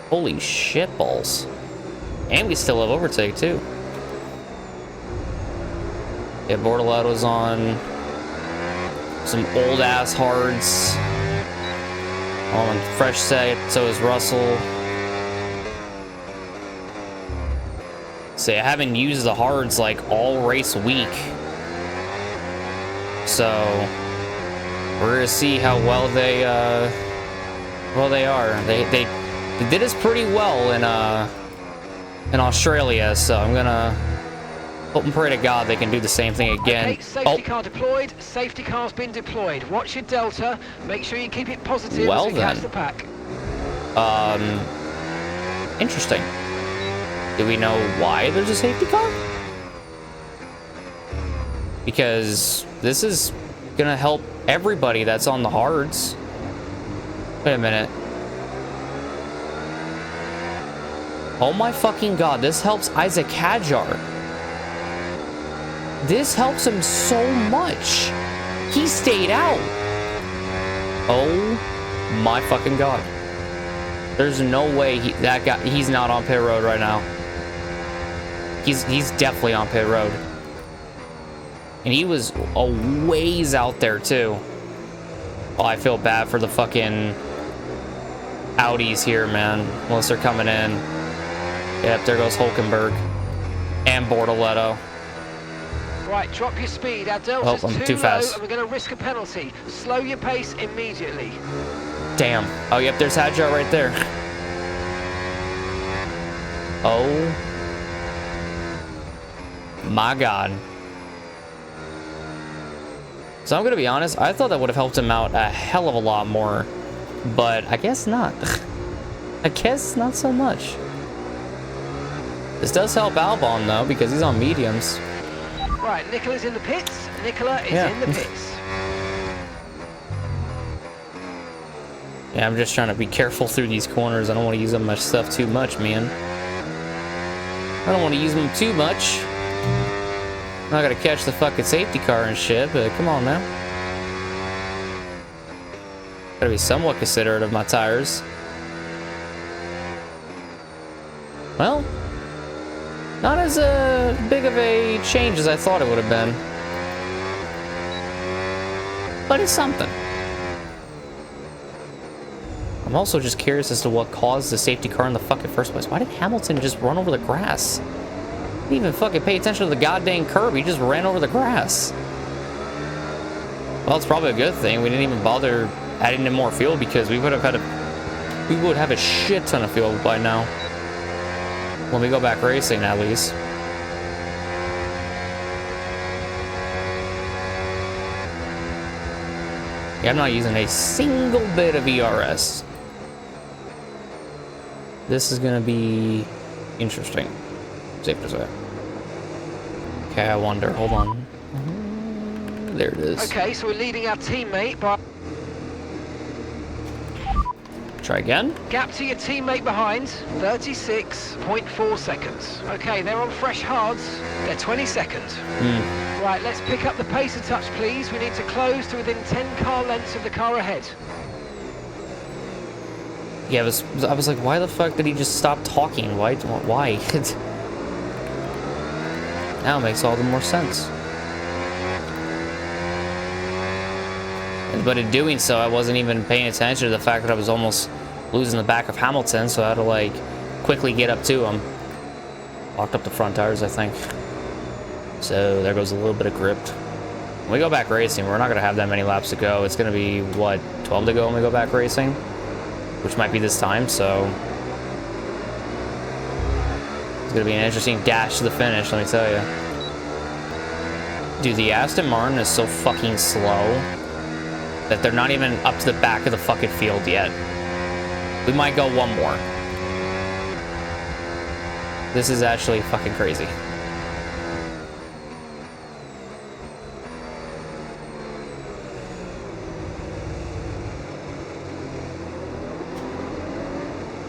Holy shit balls. And we still have overtake too. Yeah, Bortoletto's on some old ass hards. On fresh set, so is Russell. See, I haven't used the hards like all race week. So we're gonna see how well they are. They did us pretty well in Australia, so I'm gonna hope and pray to God they can do the same thing again. Okay, safety car deployed. Safety car's been deployed. Watch your delta. Make sure you keep it positive Well, as we catch the pack. Interesting. Do we know why there's a safety car? Because this is gonna help everybody that's on the hards. Wait a minute. Oh my fucking God, this helps Isaac Hadjar. This helps him so much. He stayed out. Oh my fucking God. There's no way he's not on pit road right now. He's definitely on pit road. And he was a ways out there too. Oh, I feel bad for the fucking Audis here, man. Unless they're coming in. Yep, there goes Hulkenberg. And Bortoletto. Right, drop your speed. Our delta's too fast. low and we're going to risk a penalty. Slow your pace immediately. Damn. Oh, yep, there's Hadjar right there. Oh. My God. So I'm going to be honest, I thought that would have helped him out a hell of a lot more. But I guess not. I guess not so much. This does help Albon, though, because he's on mediums. Right, Nikola's in the pits. Nikola is in the pits. Yeah, I'm just trying to be careful through these corners. I don't want to use up my stuff too much, man. I don't want to use them too much. I'm not going to catch the fucking safety car and shit, but come on now. Gotta be somewhat considerate of my tires. Well, not as big of a change as I thought it would have been. But it's something. I'm also just curious as to what caused the safety car in the fucking first place. Why did Hamilton just run over the grass? He didn't even fucking pay attention to the goddamn curb. He just ran over the grass. Well, it's probably a good thing. We didn't even bother adding in more fuel because we would have a shit ton of fuel by now. When we go back racing, at least. Yeah, I'm not using a single bit of ERS. This is gonna be interesting. Safe to say. Okay, I wonder. Hold on. There it is. Okay, so we're leading our teammate by... Try again. Gap to your teammate behind, 36.4 seconds. Okay, they're on fresh hards. They're 20 seconds. Right, let's pick up the pace a touch, please. We need to close to within 10 car lengths of the car ahead. Yeah, I was like, why the fuck did he just stop talking? Why? Now it makes all the more sense. But in doing so, I wasn't even paying attention to the fact that I was almost losing the back of Hamilton, so I had to, like, quickly get up to him. Locked up the front tires, I think. So there goes a little bit of grip. When we go back racing, we're not going to have that many laps to go. It's going to be, what, 12 to go when we go back racing? Which might be this time, so... It's going to be an interesting dash to the finish, let me tell you. Dude, the Aston Martin is so fucking slow that they're not even up to the back of the fucking field yet. We might go one more. This is actually fucking crazy.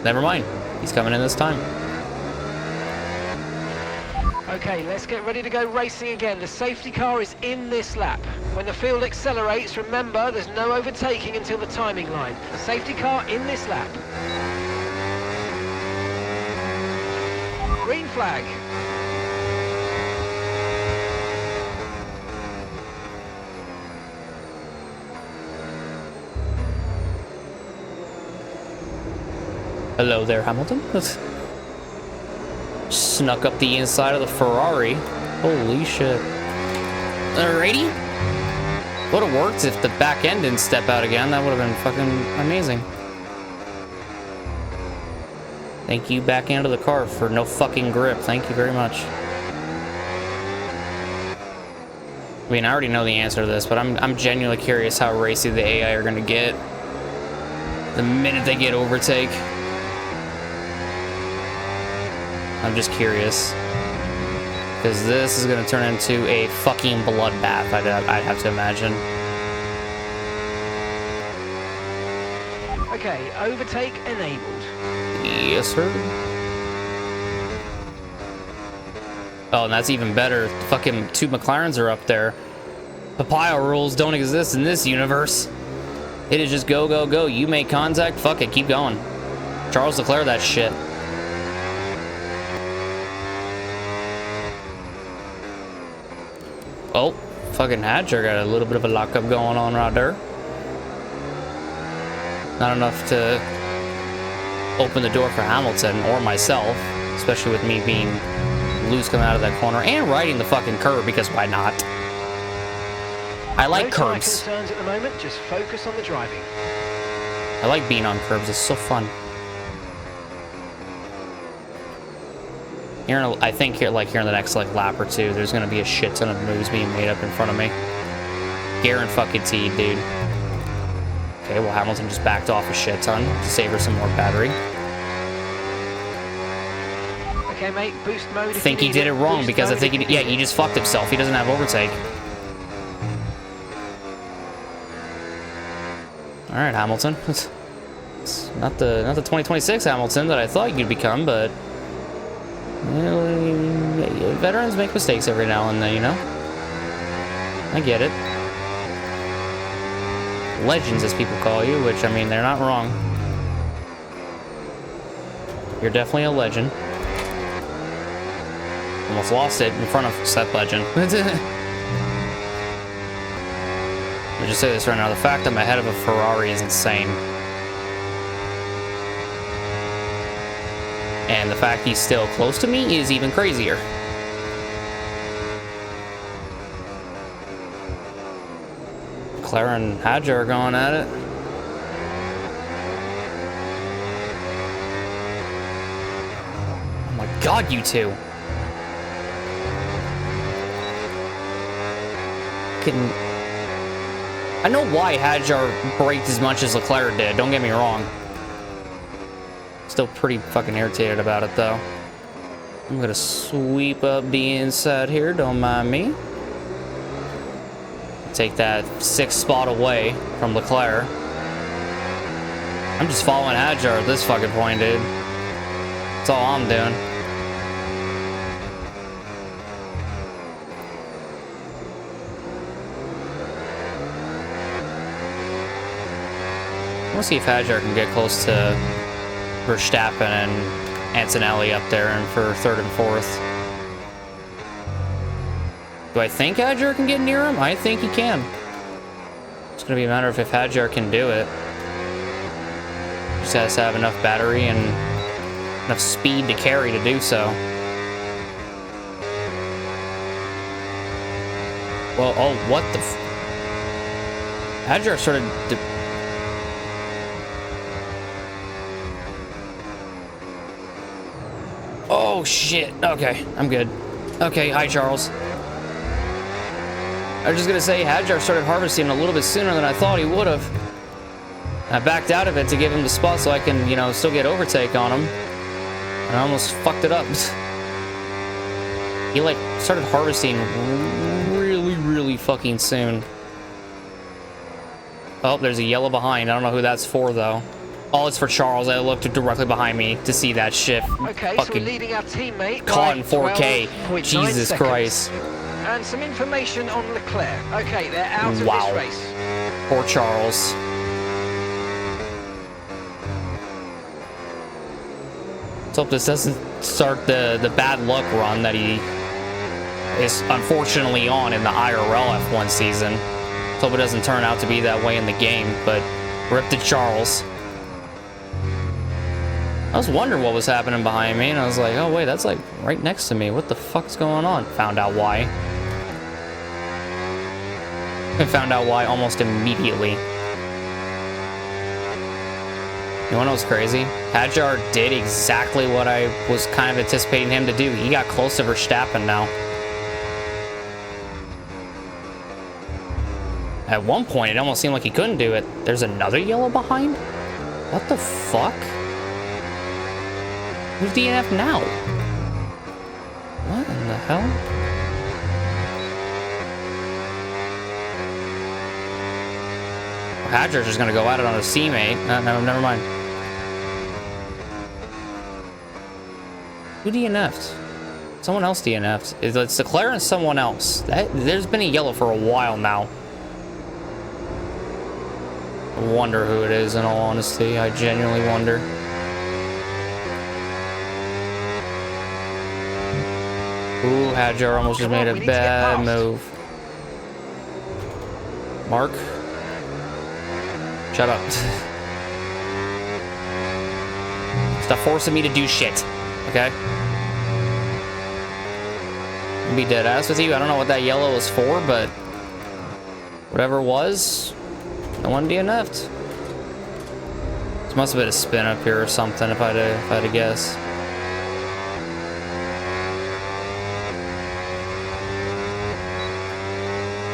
Never mind. He's coming in this time. Okay, let's get ready to go racing again. The safety car is in this lap. When the field accelerates, remember, there's no overtaking until the timing line. The safety car in this lap. Green flag. Hello there, Hamilton. Snuck up the inside of the Ferrari. Holy shit. Alrighty. Would have worked if the back end didn't step out again. That would have been fucking amazing. Thank you, back end of the car, for no fucking grip. Thank you very much. I mean, I already know the answer to this, but I'm genuinely curious how racy the AI are going to get the minute they get overtake. I'm just curious. Because this is going to turn into a fucking bloodbath, I'd have to imagine. Okay, overtake enabled. Yes, sir. Oh, and that's even better. The fucking 2 McLarens are up there. Papaya rules don't exist in this universe. It is just go, go, go. You make contact, fuck it, keep going. Charles Leclerc that shit. Oh, fucking Hadger got a little bit of a lockup going on right there. Not enough to open the door for Hamilton or myself, especially with me being loose coming out of that corner and riding the fucking curb, because why not? I like curbs. No concerns at the moment, just focus on the driving. I like being on curbs, it's so fun. Here, I think here in the next lap or two, there's gonna be a shit ton of moves being made up in front of me. Guaranteed, dude. Okay, well, Hamilton just backed off a shit ton to save her some more battery. Okay, mate, boost mode. I think he did it wrong because I think he just fucked himself. He doesn't have overtake. All right, Hamilton. It's not the 2026 Hamilton that I thought you'd become, but you know, veterans make mistakes every now and then, you know. I get it. Legends, as people call you, which, I mean, they're not wrong. You're definitely a legend. Almost lost it in front of Seth Legend. Let me just say this right now. The fact I'm ahead of a Ferrari is insane. And the fact he's still close to me is even crazier. Clara and Hadja are going at it. Oh my god, you two. I know why Hadjar braked as much as Leclerc did, don't get me wrong. Still pretty fucking irritated about it though. I'm gonna sweep up the inside here, don't mind me. Take that 6th spot away from Leclerc. I'm just following Hadjar at this fucking point, dude. That's all I'm doing. I want to see if Hadjar can get close to Verstappen and Antonelli up there and for 3rd and 4th. Do I think Hadjar can get near him? I think he can. It's going to be a matter of if Hadjar can do it. Just has to have enough battery and enough speed to carry to do so. Well, oh, what the Hadjar sort of... Oh, shit. Okay, I'm good. Okay, hi, Charles. I was just going to say, Hadjar started harvesting a little bit sooner than I thought he would have. I backed out of it to give him the spot so I can, you know, still get overtake on him. And I almost fucked it up. He, like, started harvesting really, really fucking soon. Oh, there's a yellow behind. I don't know who that's for, though. Oh, it's for Charles. I looked directly behind me to see that shit. Okay, so we're leading our teammate caught in 4K. Jesus Christ. And some information on Leclerc. Okay, they're out of this race. Poor Charles. Let's hope this doesn't start the bad luck run that he is unfortunately on in the IRL F1 season. Let's hope it doesn't turn out to be that way in the game, but rip to Charles. I was wondering what was happening behind me, and I was like, oh wait, that's like right next to me. What the fuck's going on? Found out why. I found out why almost immediately. You wanna know what's crazy? Hadjar did exactly what I was kind of anticipating him to do. He got close to Verstappen now. At one point, it almost seemed like he couldn't do it. There's another yellow behind? What the fuck? Who's DNF now? What in the hell? Hadjar's just gonna go at it on his teammate. No, never mind. Who DNF'd? Someone else DNF'd. It's Leclerc and someone else. There's been a yellow for a while now. I wonder who it is, in all honesty. I genuinely wonder. Ooh, Hadjar almost just made a bad move. Mark? Shut up. Stop forcing me to do shit, okay? I'll be dead ass with you. I don't know what that yellow was for, but whatever it was, no one DNF'd. This must have been a spin up here or something, if I had to guess.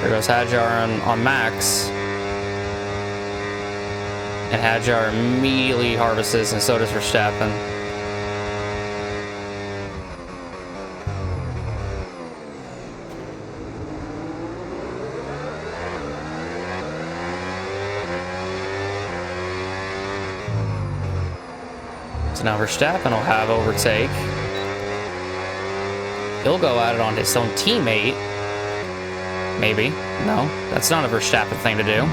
There goes Hadjar on Max. And Hadjar immediately harvests, and so does Verstappen. So now Verstappen will have overtake. He'll go at it on his own teammate. Maybe. No, that's not a Verstappen thing to do.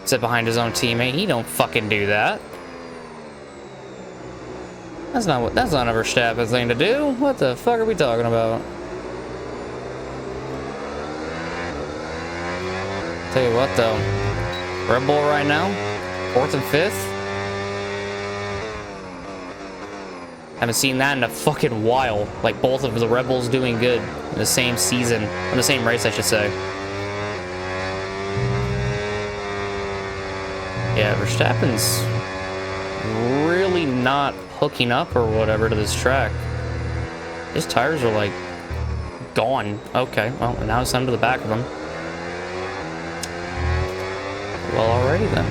Sit behind his own teammate. He don't fucking do that. That's not a Verstappen thing to do. What the fuck are we talking about? Tell you what though, Red Bull right now, 4th and 5th. Haven't seen that in a fucking while. Like both of the Red Bulls doing good in the same season, in the same race, I should say. Yeah, Verstappen's really not hooking up or whatever to this track. His tires are like gone. Okay, well now it's time to the back of them. Well, alrighty then.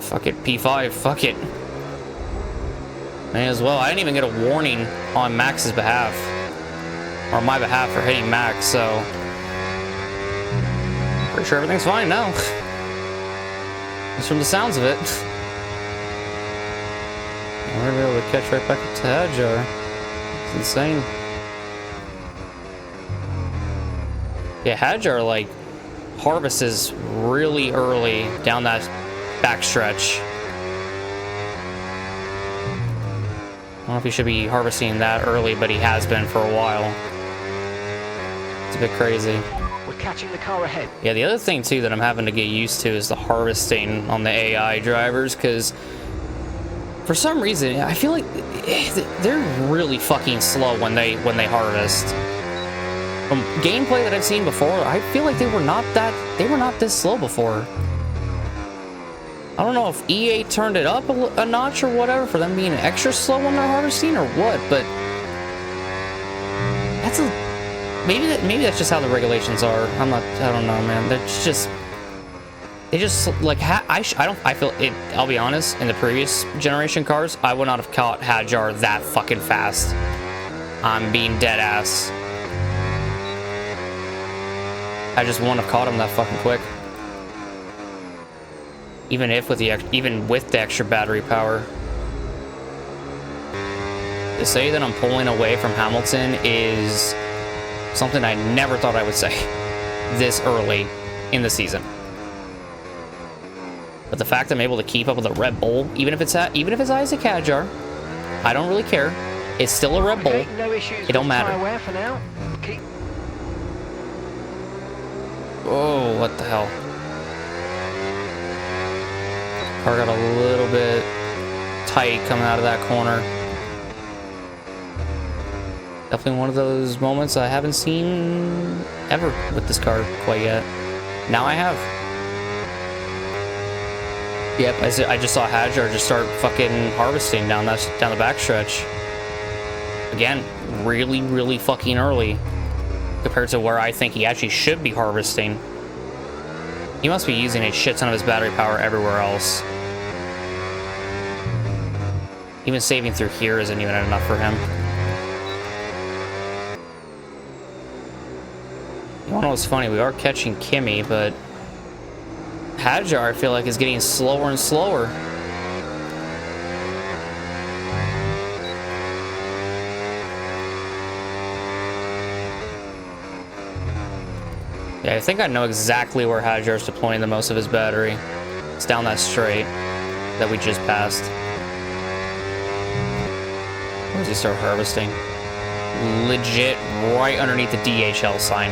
Fuck it, P5, fuck it. May as well. I didn't even get a warning on Max's behalf. Or on my behalf for hitting Max, so... pretty sure everything's fine now. Just from the sounds of it. I'm gonna be able to catch right back up to Hadjar. It's insane. Yeah, Hadjar, like, harvests really early down that backstretch. I don't know if he should be harvesting that early, but he has been for a while. It's a bit crazy. We're catching the car ahead. Yeah, the other thing too that I'm having to get used to is the harvesting on the AI drivers, because for some reason I feel like they're really fucking slow when they harvest. From gameplay that I've seen before, I feel like they were not this slow before. I don't know if EA turned it up a notch or whatever for them being extra slow when they're harvesting or what, but that's maybe that's just how the regulations are. I don't know, man. They just like I feel it. I'll be honest. In the previous generation cars, I would not have caught Hadjar that fucking fast. I'm being dead ass. I just wouldn't have caught him that fucking quick. Even with the extra battery power. To say that I'm pulling away from Hamilton is something I never thought I would say this early in the season. But the fact I'm able to keep up with a Red Bull, even if it's Isaac Hadjar, I don't really care. It's still a Red Bull. No issues. It don't matter. For now. Oh, what the hell? Car got a little bit tight coming out of that corner. Definitely one of those moments I haven't seen ever with this car quite yet. Now I have. Yep, I just saw Hadjar just start fucking harvesting down the backstretch. Again, really, really fucking early compared to where I think he actually should be harvesting. He must be using a shit ton of his battery power everywhere else. Even saving through here isn't even enough for him. You wanna know what's funny? We are catching Kimi, but Hadjar, I feel like, is getting slower and slower. Yeah, I think I know exactly where Hadjar is deploying the most of his battery. It's down that straight that we just passed. Where does he start harvesting? Legit right underneath the DHL sign.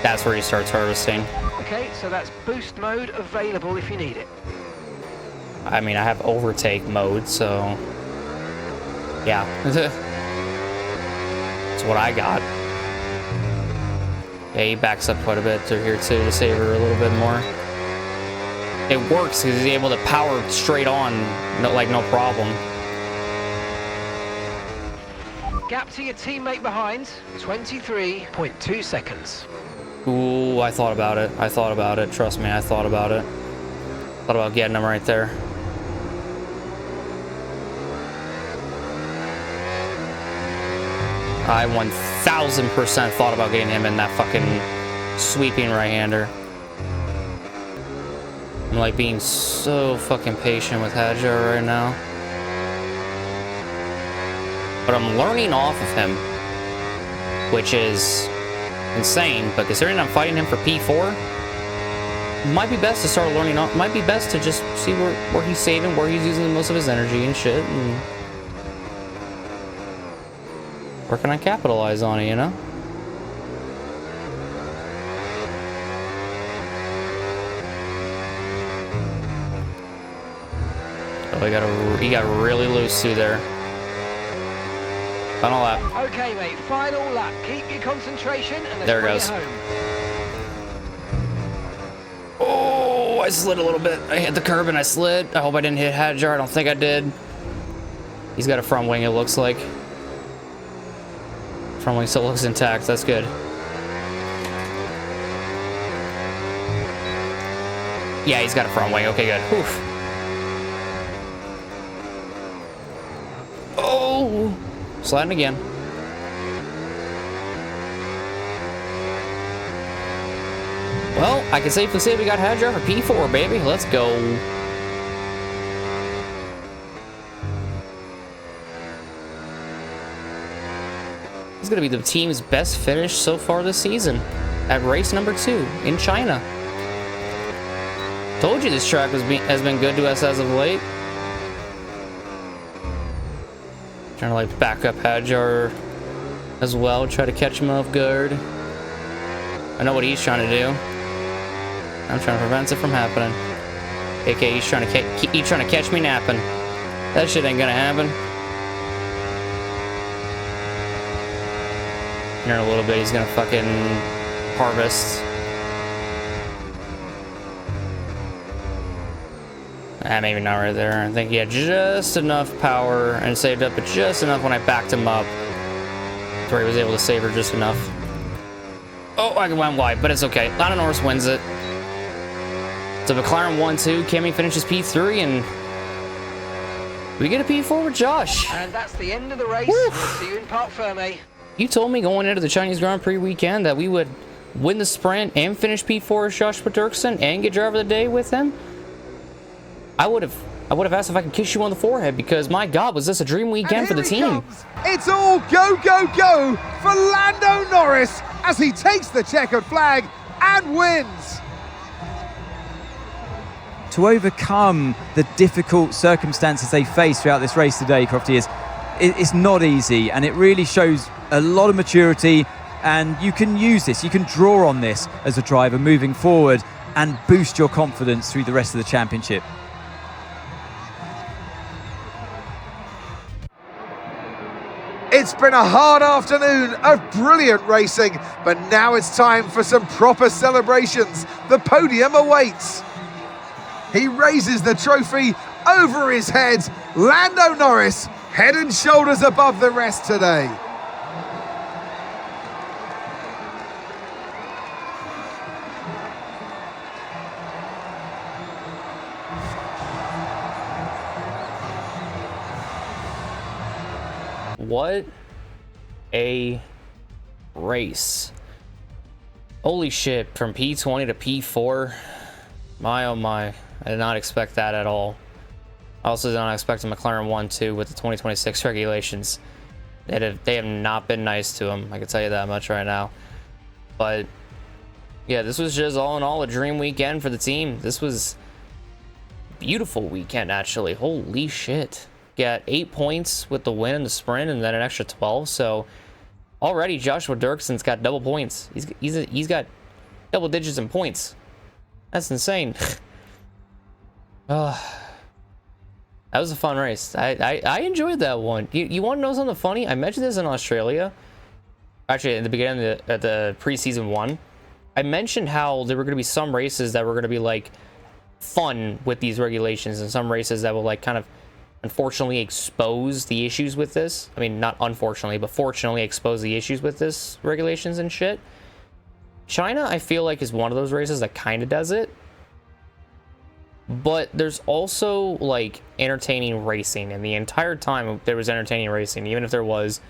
That's where he starts harvesting. Okay, so that's boost mode available if you need it. I mean, I have overtake mode, so yeah. That's what I got. Yeah, he backs up quite a bit through here too to savor a little bit more. It works because he's able to power straight on, no problem. Gap to your teammate behind, 23.2 seconds. Ooh, I thought about it. I thought about it. Trust me, I thought about it. Thought about getting him right there. I 1000% thought about getting him in that fucking sweeping right-hander. I'm like being so fucking patient with Hadjar right now. But I'm learning off of him, which is insane. But considering I'm fighting him for P4, might be best to start learning off. Might be best to just see where he's saving, where he's using most of his energy and shit, and where can I capitalize on it, you know? Oh, he got really loose through there. Final lap. Okay, mate, final lap. Keep your concentration and there it goes. Oh, I slid a little bit. I hit the curb and I slid. I hope I didn't hit Hadjar. I don't think I did. He's got a front wing, it looks like. Front wing still looks intact. That's good. Yeah, he's got a front wing. Okay, good. Oof. Oh, sliding again. Well, I can safely say we got Hadjar for P4, baby. Let's go. This is going to be the team's best finish so far this season at race number 2 in China. Told you this track has been good to us as of late. Trying to like back up Hadjar as well, try to catch him off guard. I know what he's trying to do. I'm trying to prevent it from happening. AK, he's trying to catch me napping. That shit ain't gonna happen. Here in a little bit, he's gonna fucking harvest. Maybe not right there. I think he had just enough power and saved up, but just enough when I backed him up to where he was able to savor just enough. Oh, I went wide, but it's okay. Lando Norris wins it. So McLaren 1-2, Kimi finishes P3, and we get a P4 with Josh. And that's the end of the race. We'll see you in Parc Ferme. You told me going into the Chinese Grand Prix weekend that we would win the sprint and finish P4 as Joshua Durksen and get driver of the day with him. I would have asked if I could kiss you on the forehead, because my God, was this a dream weekend for the team. It's all go, go, go for Lando Norris as he takes the checkered flag and wins. To overcome the difficult circumstances they face throughout this race today, Crofty, it's not easy, and it really shows a lot of maturity And you can use this, you can draw on this as a driver moving forward and boost your confidence through the rest of the championship. It's been a hard afternoon of brilliant racing, but now it's time for some proper celebrations. The podium awaits. He raises the trophy over his head. Lando Norris, head and shoulders above the rest today. What a race. Holy shit, from P20 to P4. My oh my, I did not expect that at all. I also did not expect a McLaren 1-2 with the 2026 regulations. They have not been nice to him, I can tell you that much right now. But yeah, this was just all in all a dream weekend for the team. This was a beautiful weekend, actually. Holy shit. Got 8 points with the win in the sprint and then an extra 12. So already Joshua Durksen's got double points. He's got double digits in points. That's insane. That was a fun race. I enjoyed that one. You want to know something funny? I mentioned this in Australia. Actually, at the beginning of the preseason one, I mentioned how there were going to be some races that were going to be like fun with these regulations, and some races that will like kind of unfortunately expose the issues with this. I mean, not unfortunately, but fortunately expose the issues with this regulations and shit. China, I feel like, is one of those races that kind of does it. But there's also like entertaining racing, and the entire time there was entertaining racing, even if there was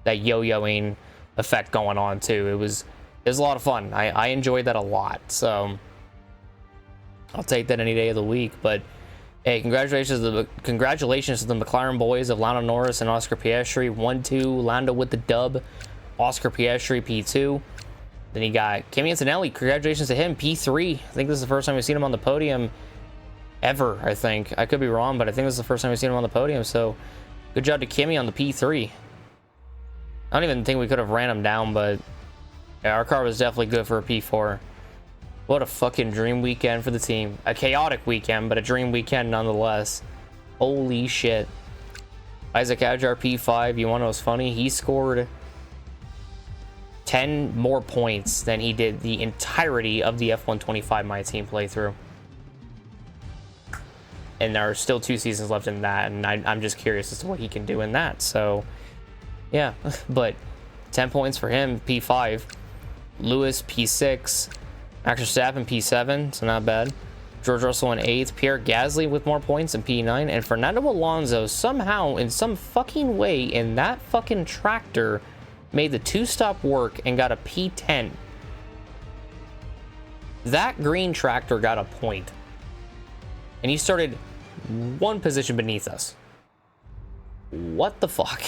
that yo-yoing effect going on too. It was a lot of fun. I enjoyed that a lot, so I'll take that any day of the week. But hey, congratulations to the McLaren boys of Lando Norris and Oscar Piastri. 1-2, Lando with the dub, Oscar Piastri P2. Then you got Kimi Antonelli. Congratulations to him, P3. I think this is the first time we've seen him on the podium ever, I think. I could be wrong, but I think this is the first time we've seen him on the podium, so good job to Kimi on the P3. I don't even think we could have ran him down, but yeah, our car was definitely good for a P4. What a fucking dream weekend for the team. A chaotic weekend, but a dream weekend nonetheless. Holy shit. Isaac Adjar P5, you want to know what's funny? He scored 10 more points than he did the entirety of the F125 My Team playthrough. And there are still 2 seasons left in that, and I'm just curious as to what he can do in that. So, yeah. But 10 points for him, P5. Lewis, P6. Max Verstappen, P7, so not bad. George Russell in 8th. Pierre Gasly with more points in P9. And Fernando Alonso somehow, in some fucking way, in that fucking tractor, made the 2-stop work and got a P10. That green tractor got a point. And he started 1 position beneath us. What the fuck?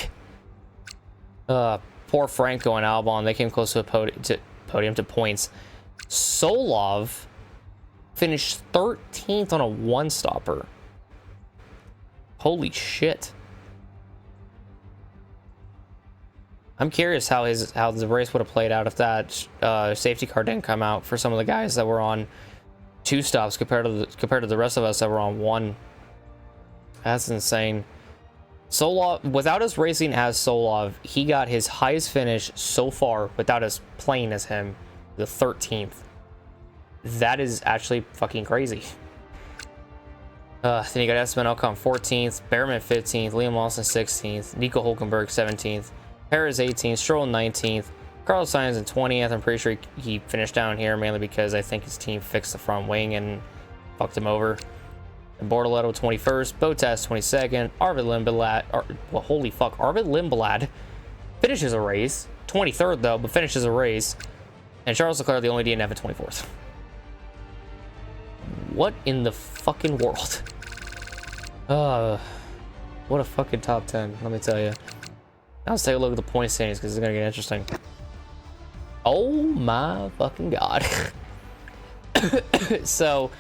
Poor Franco and Albon, they came close to a podium to points. Tsolov finished 13th on a 1-stopper. Holy shit. I'm curious how the race would have played out if that safety car didn't come out for some of the guys that were on 2 stops compared to the rest of us that were on 1. That's insane. Tsolov, without us racing as Tsolov, he got his highest finish so far without us playing as him, the 13th. That is actually fucking crazy. Then you got Esteban Ocon 14th, Behrman 15th, Liam Lawson 16th, Nico Hulkenberg 17th, Perez 18th, Stroll 19th, Carlos Sainz in 20th. I'm pretty sure he finished down here mainly because I think his team fixed the front wing and fucked him over. And Bortoletto 21st, Bottas 22nd, Arvid Lindblad, well, holy fuck, Arvid Lindblad finishes a race, 23rd though, but finishes a race, and Charles Leclerc, the only DNF at 24th. What in the fucking world? What a fucking top 10, let me tell you. Now let's take a look at the point standings because it's gonna get interesting. Oh my fucking god. So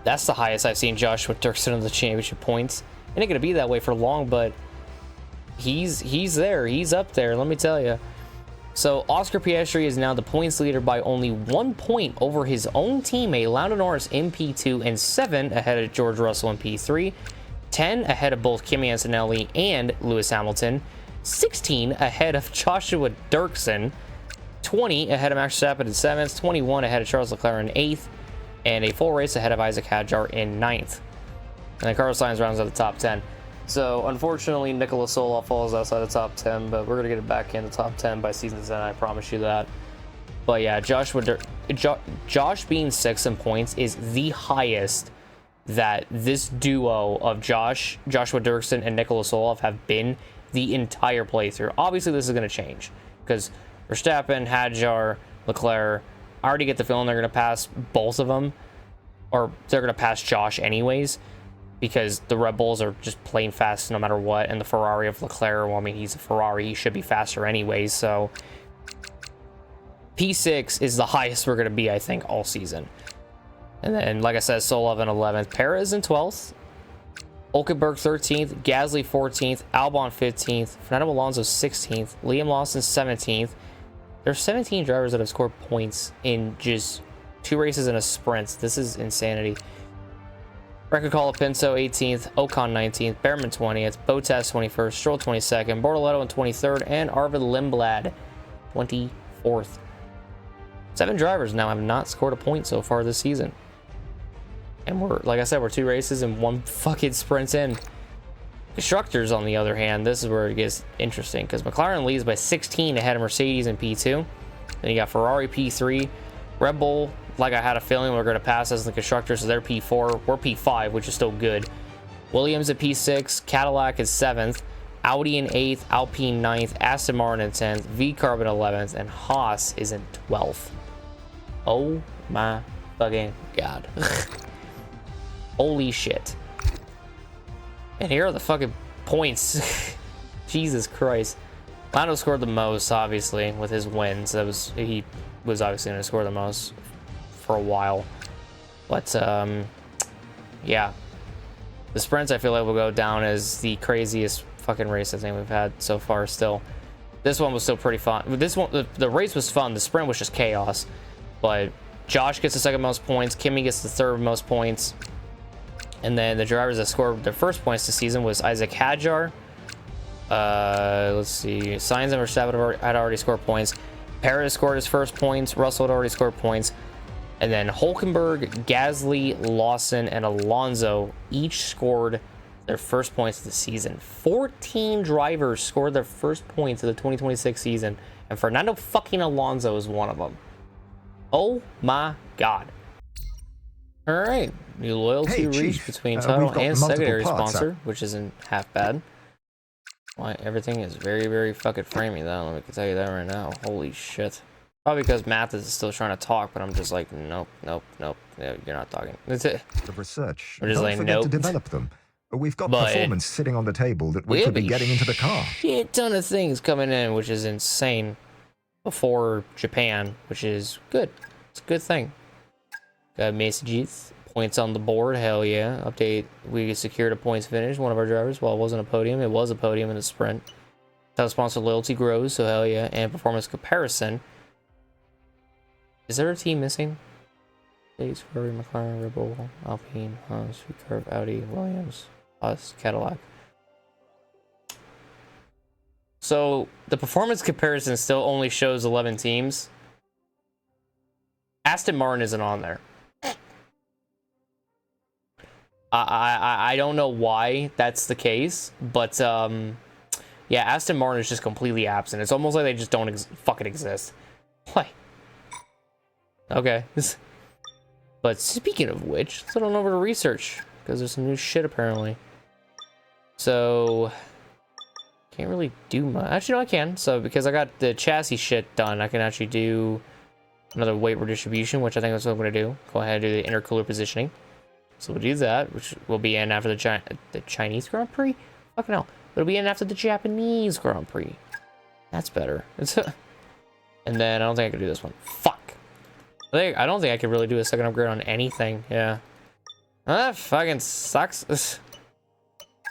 that's the highest I've seen Joshua Durksen in the championship points. It ain't gonna be that way for long, but he's there. He's up there, let me tell you. So Oscar Piastri is now the points leader by only 1 point over his own teammate Lando Norris in P2 and 7 ahead of George Russell in P3, 10 ahead of both Kimi Antonelli and Lewis Hamilton, 16 ahead of Joshua Durksen, 20 ahead of Max Verstappen in 7th, 21 ahead of Charles Leclerc in 8th, and a full race ahead of Isaac Hadjar in 9th. And then Carlos Sainz rounds out the top 10. So, unfortunately, Nikola Tsolov falls outside the top 10, but we're going to get it back in the top 10 by season's end, I promise you that. But yeah, Josh being 6th in points is the highest that this duo of Joshua Durksen and Nikola Tsolov have been the entire playthrough. Obviously, this is going to change, because Verstappen, Hadjar, Leclerc, I already get the feeling they're going to pass both of them, or they're going to pass Josh anyways, because the Red Bulls are just plain fast no matter what, and the Ferrari of Leclerc, well, I mean, he's a Ferrari, he should be faster anyways, so P6 is the highest we're going to be, I think, all season. And then, like I said, Tsolov in 11th, Perez in 12th, Hulkenberg 13th, Gasly 14th, Albon 15th, Fernando Alonso 16th, Liam Lawson 17th. There's 17 drivers that have scored points in just 2 races and a sprint. This is insanity. Rebecca Colapinto 18th, Ocon 19th, Behrman 20th, Bottas 21st, Stroll 22nd, Bortoletto in 23rd, and Arvid Lindblad 24th. 7 drivers now have not scored a point so far this season. And we're, like I said, we're 2 races and 1 fucking sprint in. Constructors, on the other hand, this is where it gets interesting, because McLaren leads by 16 ahead of Mercedes in P2. Then you got Ferrari P3, Red Bull, like I had a feeling we're going to pass as the constructors, so they're P4. We're P5, which is still good. Williams at P6, Cadillac is 7th, Audi in 8th, Alpine 9th, Aston Martin in 10th, V-Carb in 11th, and Haas is in 12th. Oh my fucking god. Holy shit. And here are the fucking points. Jesus Christ. Lando scored the most, obviously, with his wins. He was obviously going to score the most for a while. But, yeah. The sprints, I feel like, will go down as the craziest fucking race I think we've had so far still. This one was still pretty fun. This one, the race was fun. The sprint was just chaos. But Josh gets the 2nd most points. Kimi gets the 3rd most points. And then the drivers that scored their first points this season was Isaac Hadjar. Let's see. Sainz and Verstappen had already scored points. Perez scored his first points. Russell had already scored points. And then Hulkenberg, Gasly, Lawson, and Alonso each scored their first points of the season. 14 drivers scored their first points of the 2026 season. And Fernando fucking Alonso is one of them. Oh my god. All right, new loyalty reached between title and secondary sponsor, which isn't half bad. Why, everything is very, very fucking framey, though. Let me tell you that right now. Holy shit. Probably because Mathis is still trying to talk, but I'm just like, nope, nope, nope. Yeah, you're not talking. That's it. The research. We're just Don't like, forget nope. to develop them. We've got But performance sitting on the table that we could be getting into the car. Shit ton of things coming in, which is insane. Before Japan, which is good. It's a good thing. Got messages. Points on the board. Hell yeah. Update. We secured a points finish. One of our drivers. Well, it wasn't a podium. It was a podium in a sprint. Title sponsor loyalty grows. So hell yeah. And performance comparison. Is there a team missing? States, Ferrari, McLaren, Red Bull, Alpine, Haas, V-Carb, Audi, Williams, Haas, Cadillac. So the performance comparison still only shows 11 teams. Aston Martin isn't on there. I don't know why that's the case, but yeah, Aston Martin is just completely absent. It's almost like they just don't fucking exist. Why? Okay. But speaking of which, let's head on over to research, because there's some new shit apparently. So can't really do much. Actually, no, I can. So because I got the chassis shit done, I can actually do another weight redistribution, which I think that's what I'm going to do. Go ahead and do the intercooler positioning. So we'll do that, which will be in after the Chinese Grand Prix? Fucking hell. It'll be in after the Japanese Grand Prix. That's better. And then I don't think I can do this one. Fuck. I don't think I can really do a second upgrade on anything. Yeah. That fucking sucks.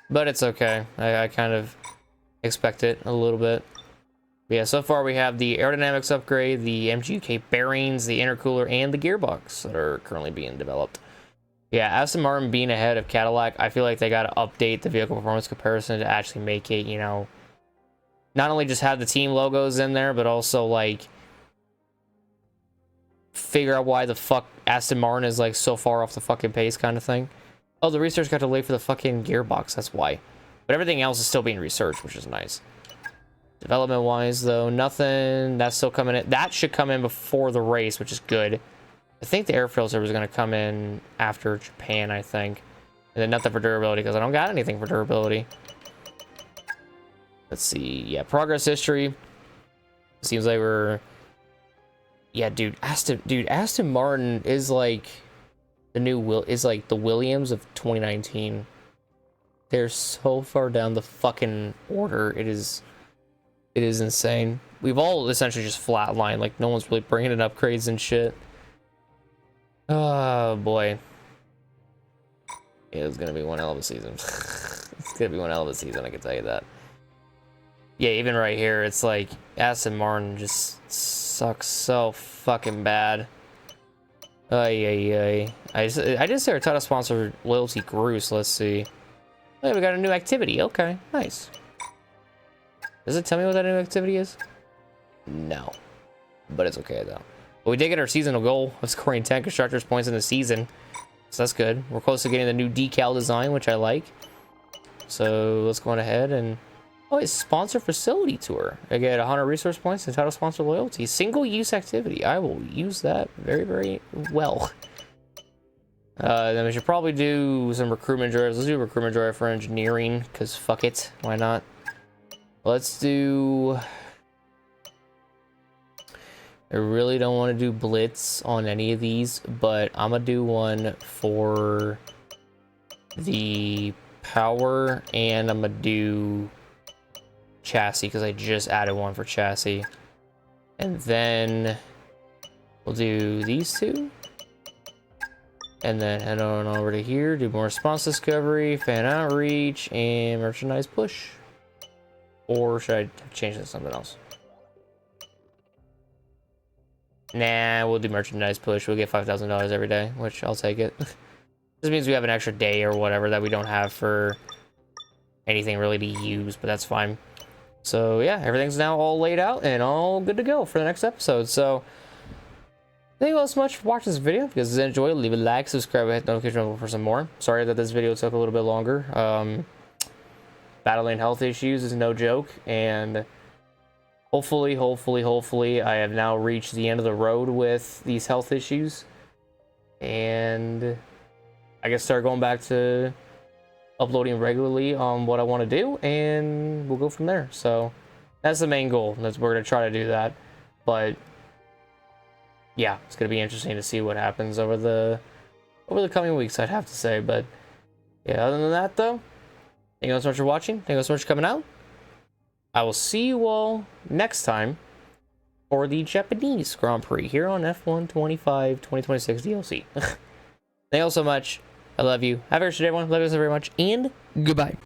But it's okay. I kind of expect it a little bit. But yeah, so far we have the aerodynamics upgrade, the MGK bearings, the intercooler, and the gearbox that are currently being developed. Yeah, Aston Martin being ahead of Cadillac, I feel like they got to update the vehicle performance comparison to actually make it, you know, not only just have the team logos in there, but also, like, figure out why the fuck Aston Martin is, like, so far off the fucking pace kind of thing. Oh, the research got delayed for the fucking gearbox, that's why. But everything else is still being researched, which is nice. Development-wise, though, nothing. That's still coming in. That should come in before the race, which is good. I think the air filter was going to come in after Japan, I think. And then nothing for durability, because I don't got anything for durability. Let's see. Yeah, progress history. Seems like we're... Yeah, dude, Aston Martin is like the new the Williams of 2019. They're so far down the fucking order. It is insane. We've all essentially just flatlined. Like, no one's really bringing in upgrades and shit. Oh, boy. Yeah, it's gonna be one hell of a season. It's gonna be one hell of a season, I can tell you that. Yeah, even right here, it's like Aston Martin just sucks so fucking bad. Ay. I did say our title sponsor loyalty grew, so let's see. Hey, we got a new activity. Okay, nice. Does it tell me what that new activity is? No. But it's okay, though. But we did get our seasonal goal of scoring 10 constructors points in the season. So that's good. We're close to getting the new decal design, which I like. So let's go on ahead and... Oh, it's sponsor facility tour. I get 100 resource points and title sponsor loyalty. Single-use activity. I will use that very, very well. Then we should probably do some recruitment drives. Let's do a recruitment drive for engineering, because fuck it. Why not? Let's do... I really don't want to do blitz on any of these, but I'm going to do one for the power, and I'm going to do chassis, because I just added one for chassis. And then we'll do these two. And then head on over to here, do more response discovery, fan outreach, and merchandise push. Or should I change it to something else? Nah, we'll do merchandise push. We'll get $5,000 every day, which I'll take it. This means we have an extra day or whatever that we don't have for anything really to use, but that's fine. So yeah, everything's now all laid out and all good to go for the next episode. So thank you all so much for watching this video. If you guys enjoyed, leave a like, subscribe, and hit the notification bell for some more. Sorry that this video took a little bit longer. Battling health issues is no joke, and hopefully I have now reached the end of the road with these health issues, and I can start going back to uploading regularly on what I want to do, and we'll go from there. So that's the main goal. We're going to try to do that, but yeah, it's going to be interesting to see what happens over the coming weeks, I'd have to say. But yeah, other than that, though, thank you all so much for watching. Thank you all so much for coming out. I will see you all next time for the Japanese Grand Prix here on F1 25 2026 DLC. Thank you all so much. I love you. Have a great day, everyone. Love you so very much, and goodbye.